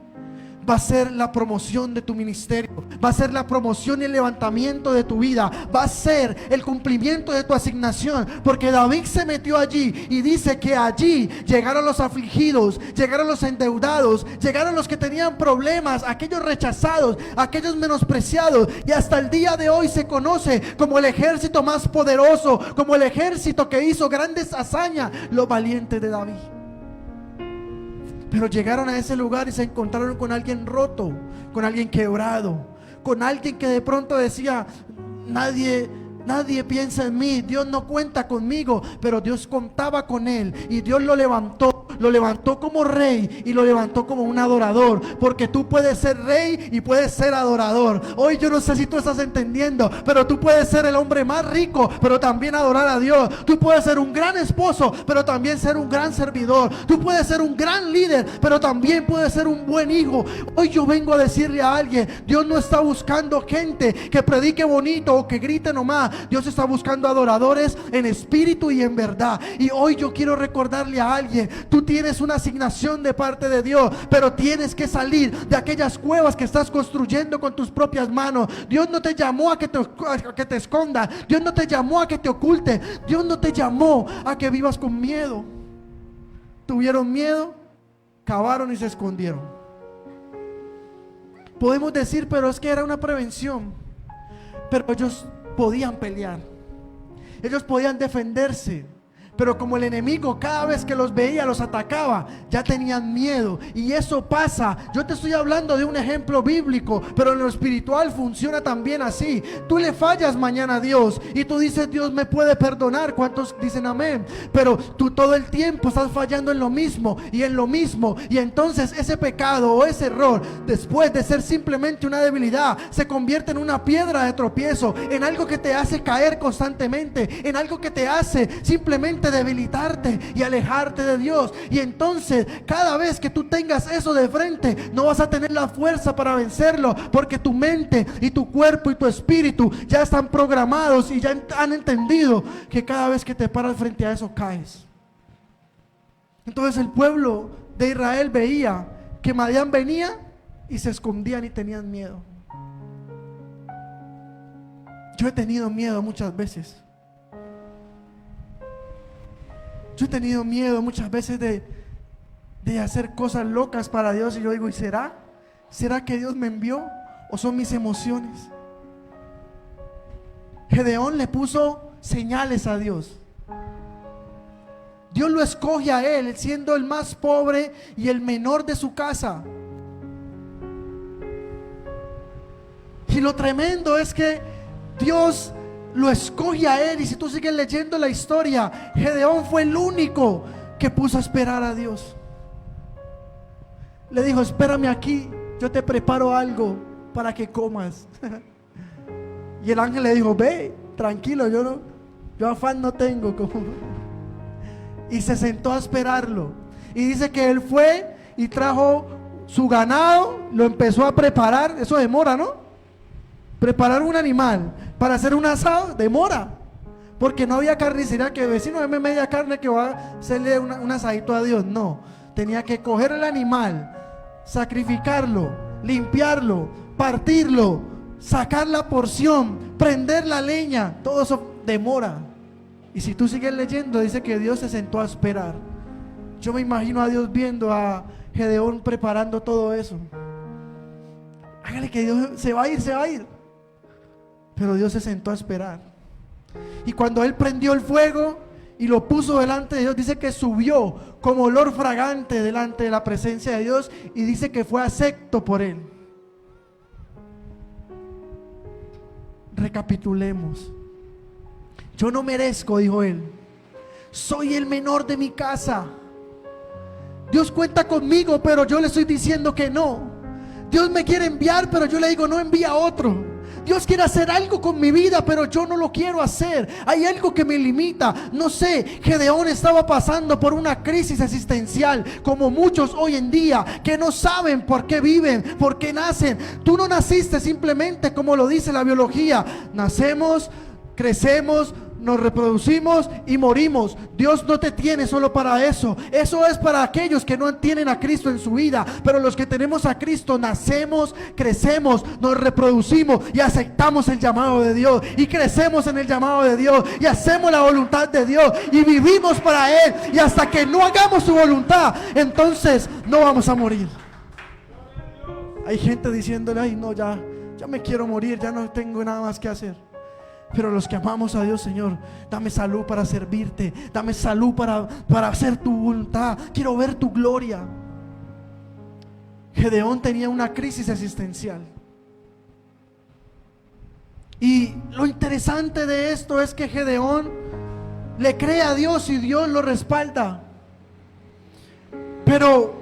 va a ser la promoción de tu ministerio, va a ser la promoción y el levantamiento de tu vida, va a ser el cumplimiento de tu asignación, porque David se metió allí y dice que allí llegaron los afligidos, llegaron los endeudados, llegaron los que tenían problemas, aquellos rechazados, aquellos menospreciados, y hasta el día de hoy se conoce como el ejército más poderoso, como el ejército que hizo grandes hazañas, los valientes de David. Pero llegaron a ese lugar y se encontraron con alguien roto, con alguien quebrado, con alguien que de pronto decía: nadie piensa en mí, Dios no cuenta conmigo. Pero Dios contaba con él, y Dios lo levantó como rey y lo levantó como un adorador, porque tú puedes ser rey y puedes ser adorador. Hoy yo no sé si tú estás entendiendo, pero tú puedes ser el hombre más rico, pero también adorar a Dios. Tú puedes ser un gran esposo, pero también ser un gran servidor. Tú puedes ser un gran líder, pero también puedes ser un buen hijo. Hoy yo vengo a decirle a alguien: Dios no está buscando gente que predique bonito o que grite nomás. Dios está buscando adoradores en espíritu y en verdad. Y hoy yo quiero recordarle a alguien: tú tienes una asignación de parte de Dios, pero tienes que salir de aquellas cuevas que estás construyendo con tus propias manos. Dios no te llamó a que te escondas. Dios no te llamó a que te ocultes. Dios no te llamó a que vivas con miedo. Tuvieron miedo, cavaron y se escondieron. Podemos decir: pero es que era una prevención. Pero ellos podían pelear, ellos podían defenderse, pero como el enemigo cada vez que los veía los atacaba, ya tenían miedo. Y eso pasa. Yo te estoy hablando de un ejemplo bíblico, pero en lo espiritual funciona también así. Tú le fallas mañana a Dios y tú dices: Dios me puede perdonar. ¿Cuántos dicen amén? Pero tú todo el tiempo estás fallando en lo mismo y en lo mismo, y entonces ese pecado o ese error, después de ser simplemente una debilidad, se convierte en una piedra de tropiezo, en algo que te hace caer constantemente, en algo que te hace simplemente debilitarte y alejarte de Dios. Y entonces cada vez que tú tengas eso de frente, no vas a tener la fuerza para vencerlo, porque tu mente y tu cuerpo y tu espíritu ya están programados y ya han entendido que cada vez que te paras frente a eso caes. Entonces el pueblo de Israel veía que Madián venía y se escondían y tenían miedo. Yo he tenido miedo muchas veces. Yo he tenido miedo muchas veces de hacer cosas locas para Dios, y yo digo: ¿y será? ¿Será que Dios me envió o son mis emociones? Gedeón le puso señales a Dios. Dios lo escoge a él, siendo el más pobre y el menor de su casa. Y lo tremendo es que Dios lo escoge a él. Y si tú sigues leyendo la historia, Gedeón fue el único que puso a esperar a Dios. Le dijo: espérame aquí, yo te preparo algo para que comas. Y el ángel le dijo: ve, tranquilo, yo afán no tengo. Y se sentó a esperarlo. Y dice que él fue y trajo su ganado, lo empezó a preparar. Eso demora, ¿no? Preparar un animal para hacer un asado demora, porque no había carnicería que vecino, deme media carne que va a hacerle un asadito a Dios. No, tenía que coger el animal, sacrificarlo, limpiarlo, partirlo, sacar la porción, prender la leña. Todo eso demora. Y si tú sigues leyendo, dice que Dios se sentó a esperar. Yo me imagino a Dios viendo a Gedeón preparando todo eso. Hágale que Dios se va a ir. Pero Dios se sentó a esperar. Y cuando él prendió el fuego y lo puso delante de Dios, dice que subió como olor fragante delante de la presencia de Dios, y dice que fue acepto por él. recapitulemos. Yo no merezco, dijo él. Soy el menor de mi casa. Dios cuenta conmigo, pero yo le estoy diciendo que no. Dios me quiere enviar, pero yo le digo no, envía a otro. Dios quiere hacer algo con mi vida, pero yo no lo quiero hacer. Hay algo que me limita. No sé, Gedeón estaba pasando por una crisis existencial, como muchos hoy en día, que no saben por qué viven, por qué nacen. Tú no naciste simplemente como lo dice la biología. Nacemos, crecemos, nos reproducimos y morimos. Dios no te tiene solo para eso. Eso es para aquellos que no tienen a Cristo en su vida. Pero los que tenemos a Cristo, nacemos, crecemos, nos reproducimos y aceptamos el llamado de Dios, y crecemos en el llamado de Dios, y hacemos la voluntad de Dios, y vivimos para Él. Y hasta que no hagamos su voluntad, entonces no vamos a morir. Hay gente diciéndole, ay no, ya me quiero morir, ya no tengo nada más que hacer. Pero los que amamos a Dios, Señor, dame salud para servirte, dame salud para hacer tu voluntad. Quiero ver tu gloria. Gedeón tenía una crisis existencial. Y lo interesante de esto es que Gedeón le cree a Dios y Dios lo respalda. Pero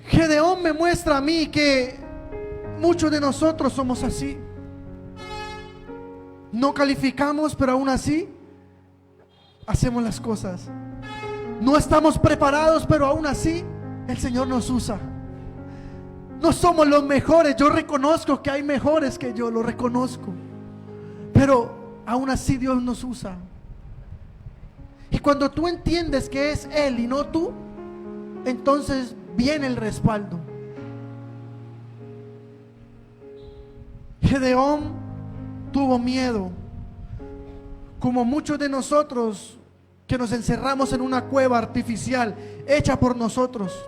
Gedeón me muestra a mí que muchos de nosotros somos así. No calificamos, pero aún así hacemos las cosas. No estamos preparados, pero aún así el Señor nos usa. No somos los mejores. Yo reconozco que hay mejores que yo, lo reconozco. Pero aún así Dios nos usa. Y cuando tú entiendes que es Él y no tú, entonces viene el respaldo. Gedeón tuvo miedo, como muchos de nosotros que nos encerramos en una cueva artificial hecha por nosotros.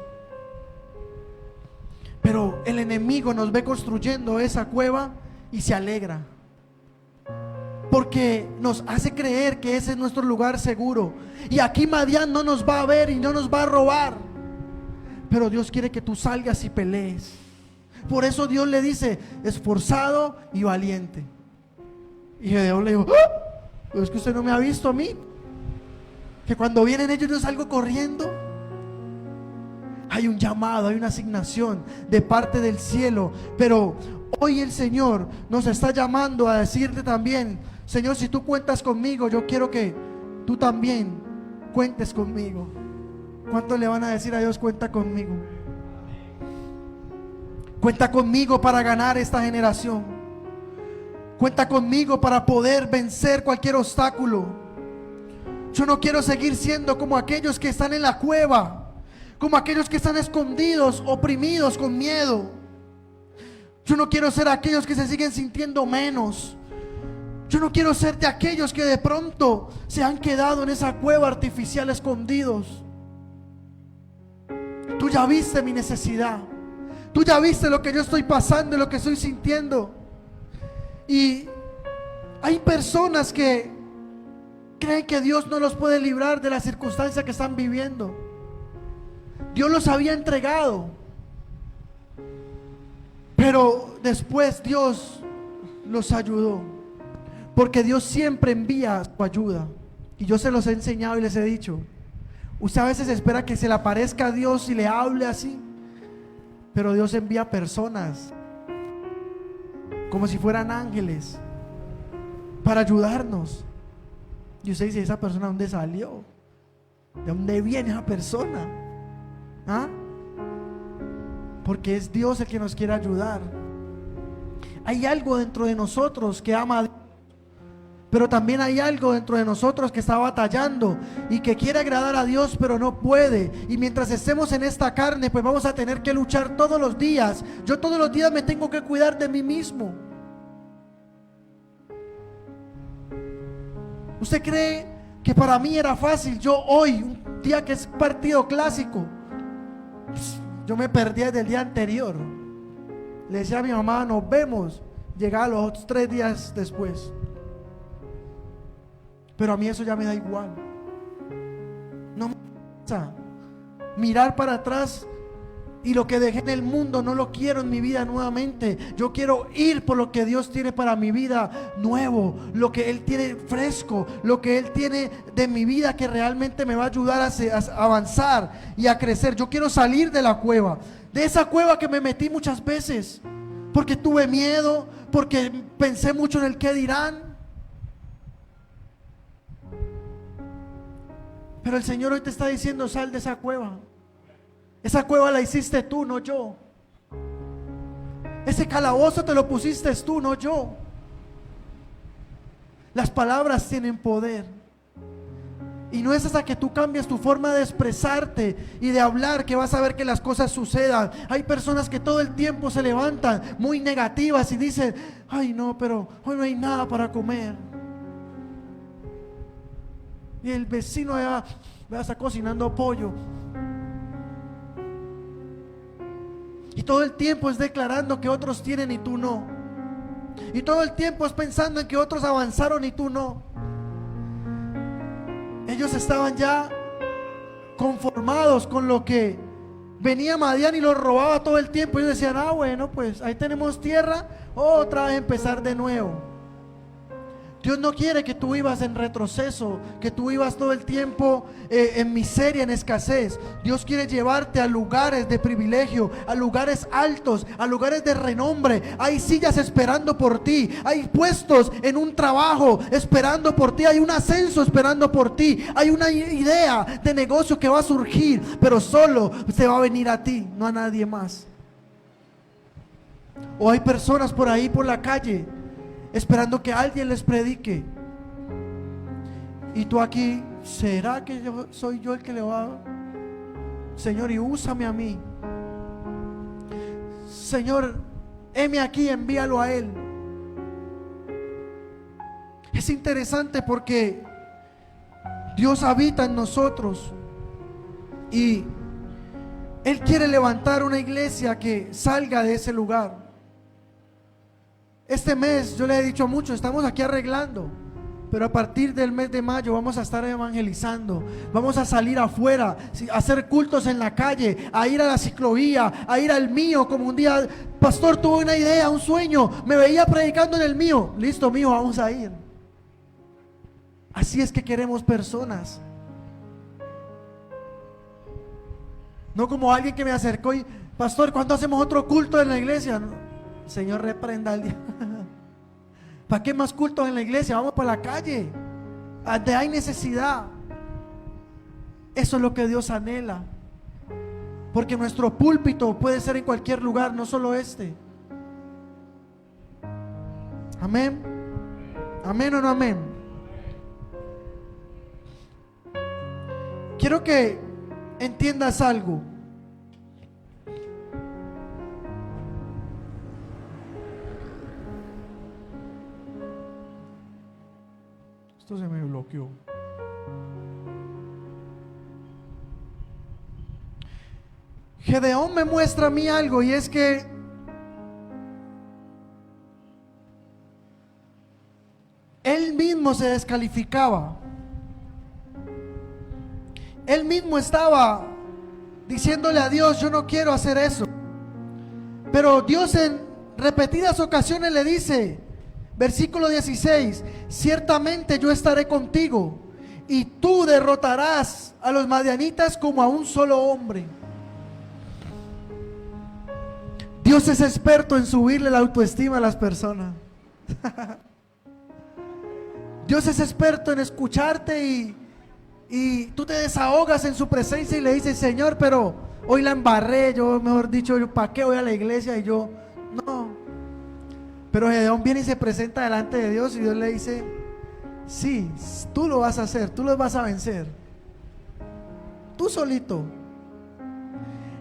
Pero el enemigo nos ve construyendo esa cueva y se alegra, porque nos hace creer que ese es nuestro lugar seguro, y aquí Madián no nos va a ver y no nos va a robar. Pero Dios quiere que tú salgas y pelees. Por eso Dios le dice, esforzado y valiente. Y Gedeón le dijo, pues es que usted no me ha visto a mí, que cuando vienen ellos yo salgo corriendo. Hay un llamado, hay una asignación de parte del cielo. Pero hoy el Señor nos está llamando a decirte también, Señor, si tú cuentas conmigo, yo quiero que tú también cuentes conmigo. ¿Cuántos le van a decir a Dios, cuenta conmigo? Cuenta conmigo para ganar esta generación. Cuenta conmigo para poder vencer cualquier obstáculo. Yo no quiero seguir siendo como aquellos que están en la cueva, como aquellos que están escondidos, oprimidos, con miedo. Yo no quiero ser aquellos que se siguen sintiendo menos. Yo no quiero ser de aquellos que de pronto se han quedado en esa cueva artificial escondidos. Tú ya viste mi necesidad. Tú ya viste lo que yo estoy pasando y lo que estoy sintiendo. Y hay personas que creen que Dios no los puede librar de la circunstancia que están viviendo. Dios los había entregado, pero después Dios los ayudó, porque Dios siempre envía su ayuda. Y yo se los he enseñado y les he dicho, usted a veces espera que se le aparezca a Dios y le hable así, pero Dios envía personas como si fueran ángeles para ayudarnos. Y usted dice, ¿esa persona dónde salió? ¿De dónde viene esa persona? ¿Ah? Porque es Dios el que nos quiere ayudar. Hay algo dentro de nosotros que ama a Dios, pero también hay algo dentro de nosotros que está batallando y que quiere agradar a Dios, pero no puede. Y mientras estemos en esta carne, pues vamos a tener que luchar todos los días. Yo todos los días me tengo que cuidar de mí mismo. ¿Usted cree que para mí era fácil? Yo hoy, un día que es partido clásico, yo me perdí desde el día anterior. Le decía a mi mamá, nos vemos. Llegaba los otros 3 días después. Pero a mí eso ya me da igual. No me interesa mirar para atrás Y lo que dejé en el mundo no lo quiero en mi vida nuevamente. Yo quiero ir por lo que Dios tiene para mi vida nuevo, lo que Él tiene fresco, lo que Él tiene de mi vida que realmente me va a ayudar a avanzar y a crecer. Yo quiero salir de la cueva, de esa cueva que me metí muchas veces, porque tuve miedo, porque pensé mucho en el qué dirán. Pero el Señor hoy te está diciendo: sal de esa cueva. Esa cueva la hiciste tú, no yo. Ese calabozo te lo pusiste tú, no yo. Las palabras tienen poder. Y no es hasta que tú cambias tu forma de expresarte y de hablar que vas a ver que las cosas sucedan. Hay personas que todo el tiempo se levantan muy negativas y dicen: ay no, pero hoy no hay nada para comer. Y el vecino allá está cocinando pollo. Y todo el tiempo es declarando que otros tienen y tú no. Y todo el tiempo es pensando en que otros avanzaron y tú no. Ellos estaban ya conformados con lo que venía Madián y los robaba todo el tiempo. Ellos decían: ah, bueno, pues ahí tenemos tierra, otra vez empezar de nuevo. Dios no quiere que tú vivas en retroceso, que tú vivas todo el tiempo en miseria, en escasez. Dios quiere llevarte a lugares de privilegio, a lugares altos, a lugares de renombre. Hay sillas esperando por ti, hay puestos en un trabajo esperando por ti, hay un ascenso esperando por ti, hay una idea de negocio que va a surgir, pero solo se va a venir a ti, no a nadie más. O hay personas por ahí por la calle esperando que alguien les predique. Y tú aquí: ¿será que soy yo el que le va a... Señor, y úsame a mí. Señor, heme aquí, envíalo a Él. Es interesante porque Dios habita en nosotros y Él quiere levantar una iglesia que salga de ese lugar. Este mes yo le he dicho mucho, estamos aquí arreglando, pero a partir del mes de mayo vamos a estar evangelizando. Vamos a salir afuera, a hacer cultos en la calle, a ir a la ciclovía, a ir al mío. Como un día, pastor, tuve una idea, un sueño, me veía predicando en el mío. Listo, mío, vamos a ir. Así es que queremos personas. No como alguien que me acercó y: pastor, ¿cuándo hacemos otro culto en la iglesia? Señor, reprenda al día. ¿Para qué más cultos en la iglesia? Vamos para la calle, donde hay necesidad. Eso es lo que Dios anhela, porque nuestro púlpito puede ser en cualquier lugar, no solo este. Amén. Amén o no amén. Quiero que entiendas algo. Esto se me bloqueó. Gedeón me muestra a mí algo, y es que él mismo se descalificaba. Él mismo estaba diciéndole a Dios: yo no quiero hacer eso. Pero Dios en repetidas ocasiones le dice, versículo 16: ciertamente yo estaré contigo y tú derrotarás a los madianitas como a un solo hombre. Dios es experto en subirle la autoestima a las personas. Dios es experto en escucharte y tú te desahogas en su presencia y le dices: Señor, pero hoy la embarré, yo, mejor dicho, yo, ¿para qué voy a la iglesia? Y yo, no. Pero Gedeón viene y se presenta delante de Dios y Dios le dice: sí, tú lo vas a hacer, tú los vas a vencer, tú solito.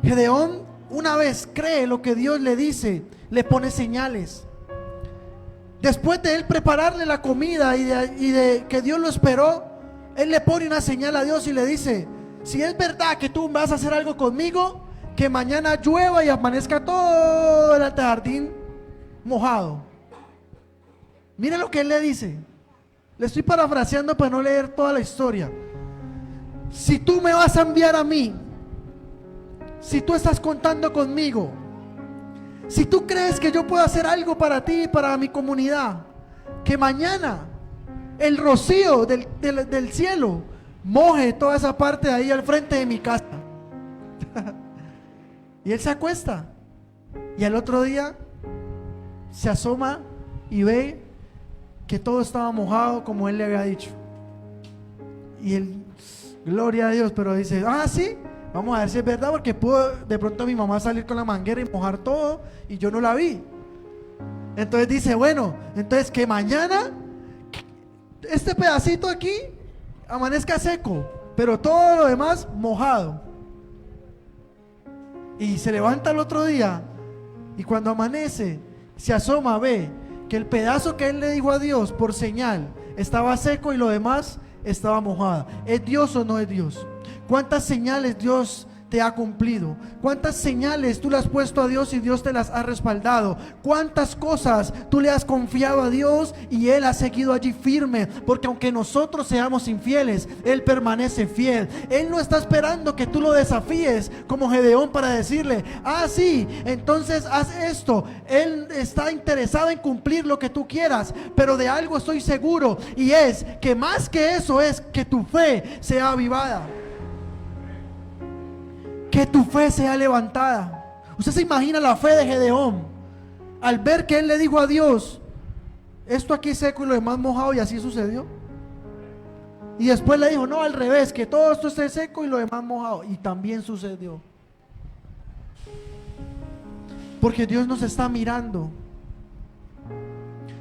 Gedeón, una vez cree lo que Dios le dice, le pone señales. Después de él prepararle la comida y de que Dios lo esperó, él le pone una señal a Dios y le dice: si es verdad que tú vas a hacer algo conmigo, que mañana llueva y amanezca todo el jardín mojado. Mire lo que él le dice. Le estoy parafraseando para no leer toda la historia. Si tú me vas a enviar a mí, si tú estás contando conmigo, si tú crees que yo puedo hacer algo para ti y para mi comunidad, que mañana el rocío del cielo moje toda esa parte de ahí al frente de mi casa. Y él se acuesta y al otro día se asoma y ve que todo estaba mojado como él le había dicho. Y él, gloria a Dios, pero dice, sí, vamos a ver si es verdad, porque pudo de pronto mi mamá salir con la manguera y mojar todo y yo no la vi. Entonces dice, bueno, entonces que mañana este pedacito aquí amanezca seco, pero todo lo demás mojado. Y se levanta el otro día y cuando amanece se asoma, ve que el pedazo que él le dijo a Dios por señal estaba seco y lo demás estaba mojado. ¿Es Dios o no es Dios? ¿Cuántas señales Dios te ha cumplido? ¿Cuántas señales tú le has puesto a Dios y Dios te las ha respaldado? ¿Cuántas cosas tú le has confiado a Dios y Él ha seguido allí firme? Porque aunque nosotros seamos infieles, Él permanece fiel. Él no está esperando que tú lo desafíes como Gedeón para decirle, sí, entonces haz esto. Él está interesado en cumplir lo que tú quieras, pero de algo estoy seguro, y es que más que eso es que tu fe sea avivada, que tu fe sea levantada. Usted se imagina la fe de Gedeón al ver que él le dijo a Dios, esto aquí seco y lo demás mojado, y así sucedió. Y después le dijo, no, al revés, que todo esto esté seco y lo demás mojado, y también sucedió. Porque Dios nos está mirando.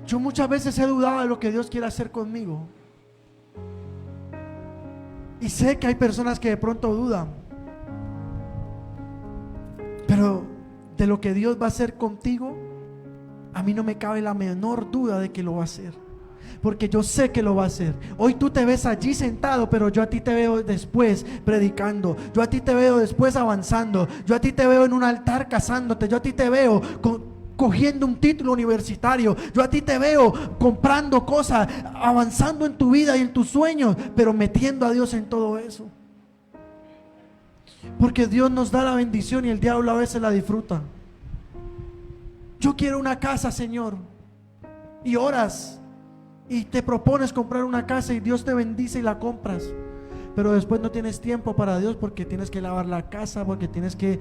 Yo muchas veces he dudado de lo que Dios quiere hacer conmigo, y sé que hay personas que de pronto dudan, pero de lo que Dios va a hacer contigo, a mí no me cabe la menor duda de que lo va a hacer, porque yo sé que lo va a hacer. Hoy tú te ves allí sentado, pero yo a ti te veo después predicando, yo a ti te veo después avanzando, yo a ti te veo en un altar casándote, yo a ti te veo cogiendo un título universitario, yo a ti te veo comprando cosas, avanzando en tu vida y en tus sueños, pero metiendo a Dios en todo eso. Porque Dios nos da la bendición y el diablo a veces la disfruta. Yo quiero una casa, Señor, y oras y te propones comprar una casa y Dios te bendice y la compras, pero después no tienes tiempo para Dios porque tienes que lavar la casa, porque tienes que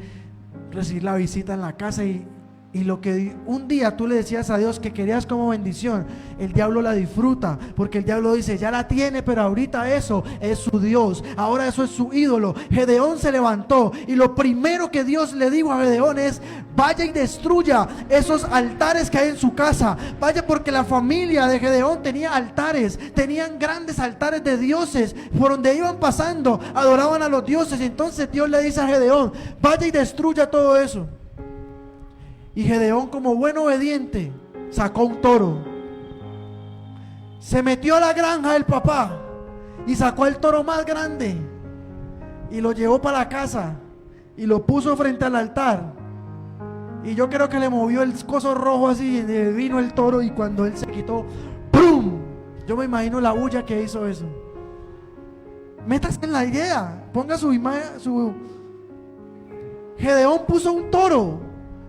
recibir la visita en la casa, y lo que un día tú le decías a Dios que querías como bendición, el diablo la disfruta, porque el diablo dice, ya la tiene, pero ahorita eso es su Dios, ahora eso es su ídolo. Gedeón se levantó y lo primero que Dios le dijo a Gedeón es, vaya y destruya esos altares que hay en su casa. Vaya, porque la familia de Gedeón tenía altares, tenían grandes altares de dioses, por donde iban pasando adoraban a los dioses. Entonces Dios le dice a Gedeón, vaya y destruya todo eso. Y Gedeón, como buen obediente, sacó un toro, se metió a la granja del papá y sacó el toro más grande y lo llevó para la casa y lo puso frente al altar. Y yo creo que le movió el coso rojo así, vino el toro, y cuando él se quitó, ¡prum! Yo me imagino la bulla que hizo eso. Métase en la idea, ponga su imagen. Gedeón puso un toro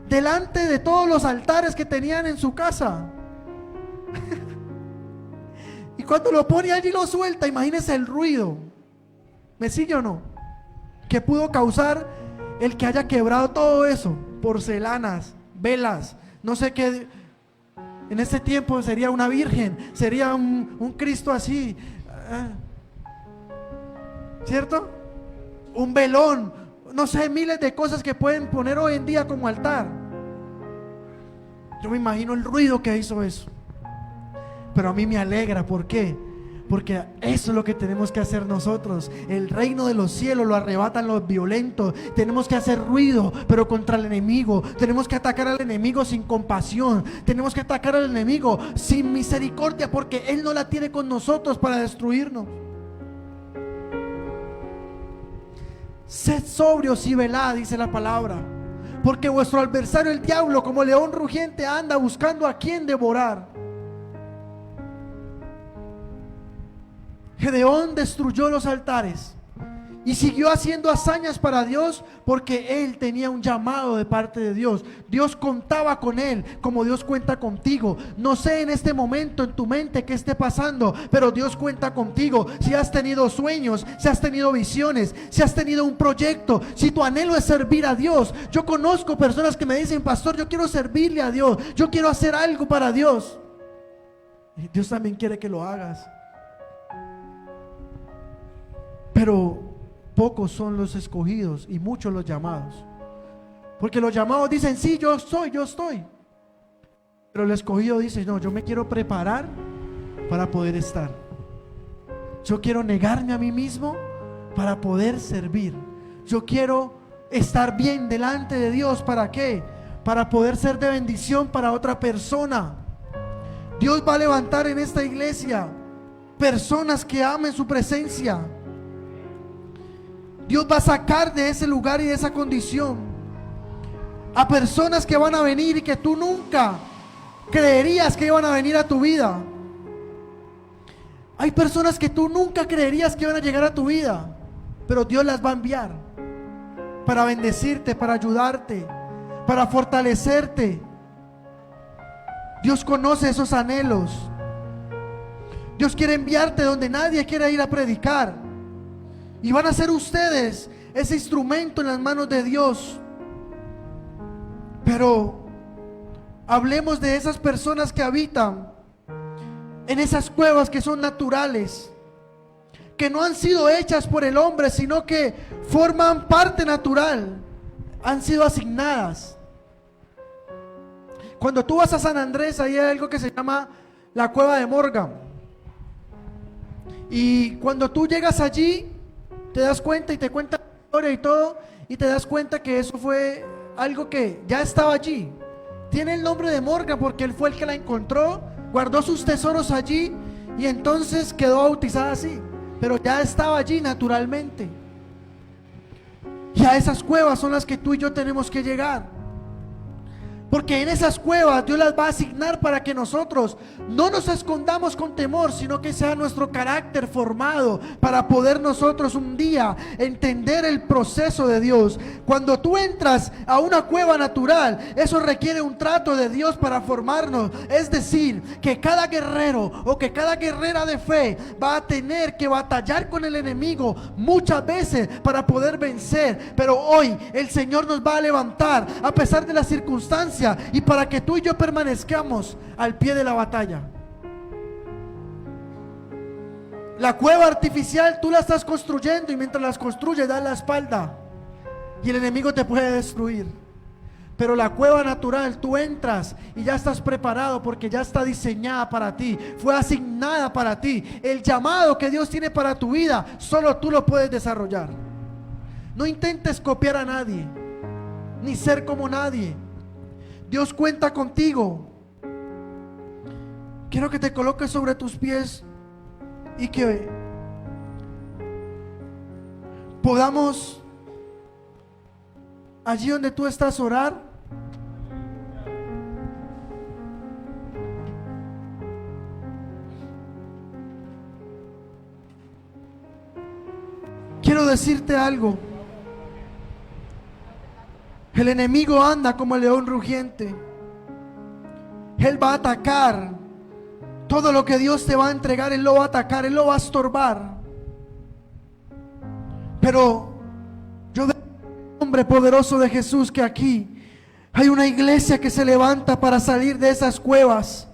delante de todos los altares que tenían en su casa. Y cuando lo pone allí y lo suelta, imagínense el ruido, ¿me sigue o no?, que pudo causar el que haya quebrado todo eso, porcelanas, velas, no sé qué. En ese tiempo sería una virgen, sería un Cristo así, ¿cierto? Un velón, no sé, miles de cosas que pueden poner hoy en día como altar. Yo me imagino el ruido que hizo eso, pero a mí me alegra. ¿Por qué? Porque eso es lo que tenemos que hacer nosotros. El reino de los cielos lo arrebatan los violentos. Tenemos que hacer ruido, pero contra el enemigo. Tenemos que atacar al enemigo sin compasión. Tenemos que atacar al enemigo sin misericordia, porque Él no la tiene con nosotros para destruirnos. Sed sobrios y velad, dice la palabra, porque vuestro adversario el diablo, como león rugiente, anda buscando a quien devorar. Gedeón destruyó los altares Y siguió haciendo hazañas para Dios porque él tenía un llamado de parte de Dios. Dios contaba con él como Dios cuenta contigo. No sé en este momento en tu mente qué esté pasando, pero Dios cuenta contigo. Si has tenido sueños, si has tenido visiones, si has tenido un proyecto, si tu anhelo es servir a Dios. Yo conozco personas que me dicen: pastor, yo quiero servirle a Dios, yo quiero hacer algo para Dios. Y Dios también quiere que lo hagas. Pero pocos son los escogidos y muchos los llamados. Porque los llamados dicen: sí, yo estoy. Pero el escogido dice: no, yo me quiero preparar para poder estar. Yo quiero negarme a mí mismo para poder servir. Yo quiero estar bien delante de Dios. ¿Para qué? Para poder ser de bendición para otra persona. Dios va a levantar en esta iglesia personas que amen su presencia. Dios va a sacar de ese lugar y de esa condición a personas que van a venir y que tú nunca creerías que iban a venir a tu vida. Hay personas que tú nunca creerías que iban a llegar a tu vida, pero Dios las va a enviar para bendecirte, para ayudarte, para fortalecerte. Dios conoce esos anhelos. Dios quiere enviarte donde nadie quiere ir a predicar. Y van a ser ustedes ese instrumento en las manos de Dios. Pero hablemos de esas personas que habitan en esas cuevas que son naturales, que no han sido hechas por el hombre, sino que forman parte natural, han sido asignadas. Cuando tú vas a San Andrés, ahí hay algo que se llama la Cueva de Morgan. Y cuando tú llegas allí, te das cuenta y te cuenta la historia y todo, y te das cuenta que eso fue algo que ya estaba allí. Tiene el nombre de Morgan porque él fue el que la encontró, guardó sus tesoros allí y entonces quedó bautizada así. Pero ya estaba allí naturalmente. Y a esas cuevas son las que tú y yo tenemos que llegar. Porque en esas cuevas Dios las va a asignar para que nosotros no nos escondamos con temor, sino que sea nuestro carácter formado para poder nosotros un día entender el proceso de Dios. Cuando tú entras a una cueva natural, eso requiere un trato de Dios para formarnos. Es decir, que cada guerrero o que cada guerrera de fe va a tener que batallar con el enemigo muchas veces para poder vencer. Pero hoy el Señor nos va a levantar a pesar de las circunstancias, y para que tú y yo permanezcamos al pie de la batalla. La cueva artificial tú la estás construyendo y mientras las construyes das la espalda y el enemigo te puede destruir. Pero la cueva natural tú entras y ya estás preparado porque ya está diseñada para ti, fue asignada para ti. El llamado que Dios tiene para tu vida solo tú lo puedes desarrollar. No intentes copiar a nadie ni ser como nadie. Dios cuenta contigo. Quiero que te coloques sobre tus pies y que podamos allí donde tú estás orar. Quiero decirte algo. El enemigo anda como el león rugiente. Él va a atacar todo lo que Dios te va a entregar. Él lo va a atacar, Él lo va a estorbar. Pero yo veo el nombre poderoso de Jesús, que aquí hay una iglesia que se levanta para salir de esas cuevas.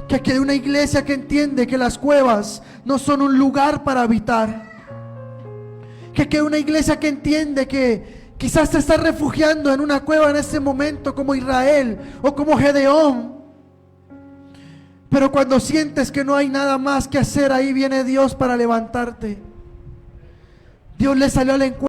Que aquí hay una iglesia que entiende que las cuevas no son un lugar para habitar. Que hay una iglesia que entiende que quizás te estás refugiando en una cueva en este momento como Israel o como Gedeón. Pero cuando sientes que no hay nada más que hacer, ahí viene Dios para levantarte. Dios le salió al encuentro.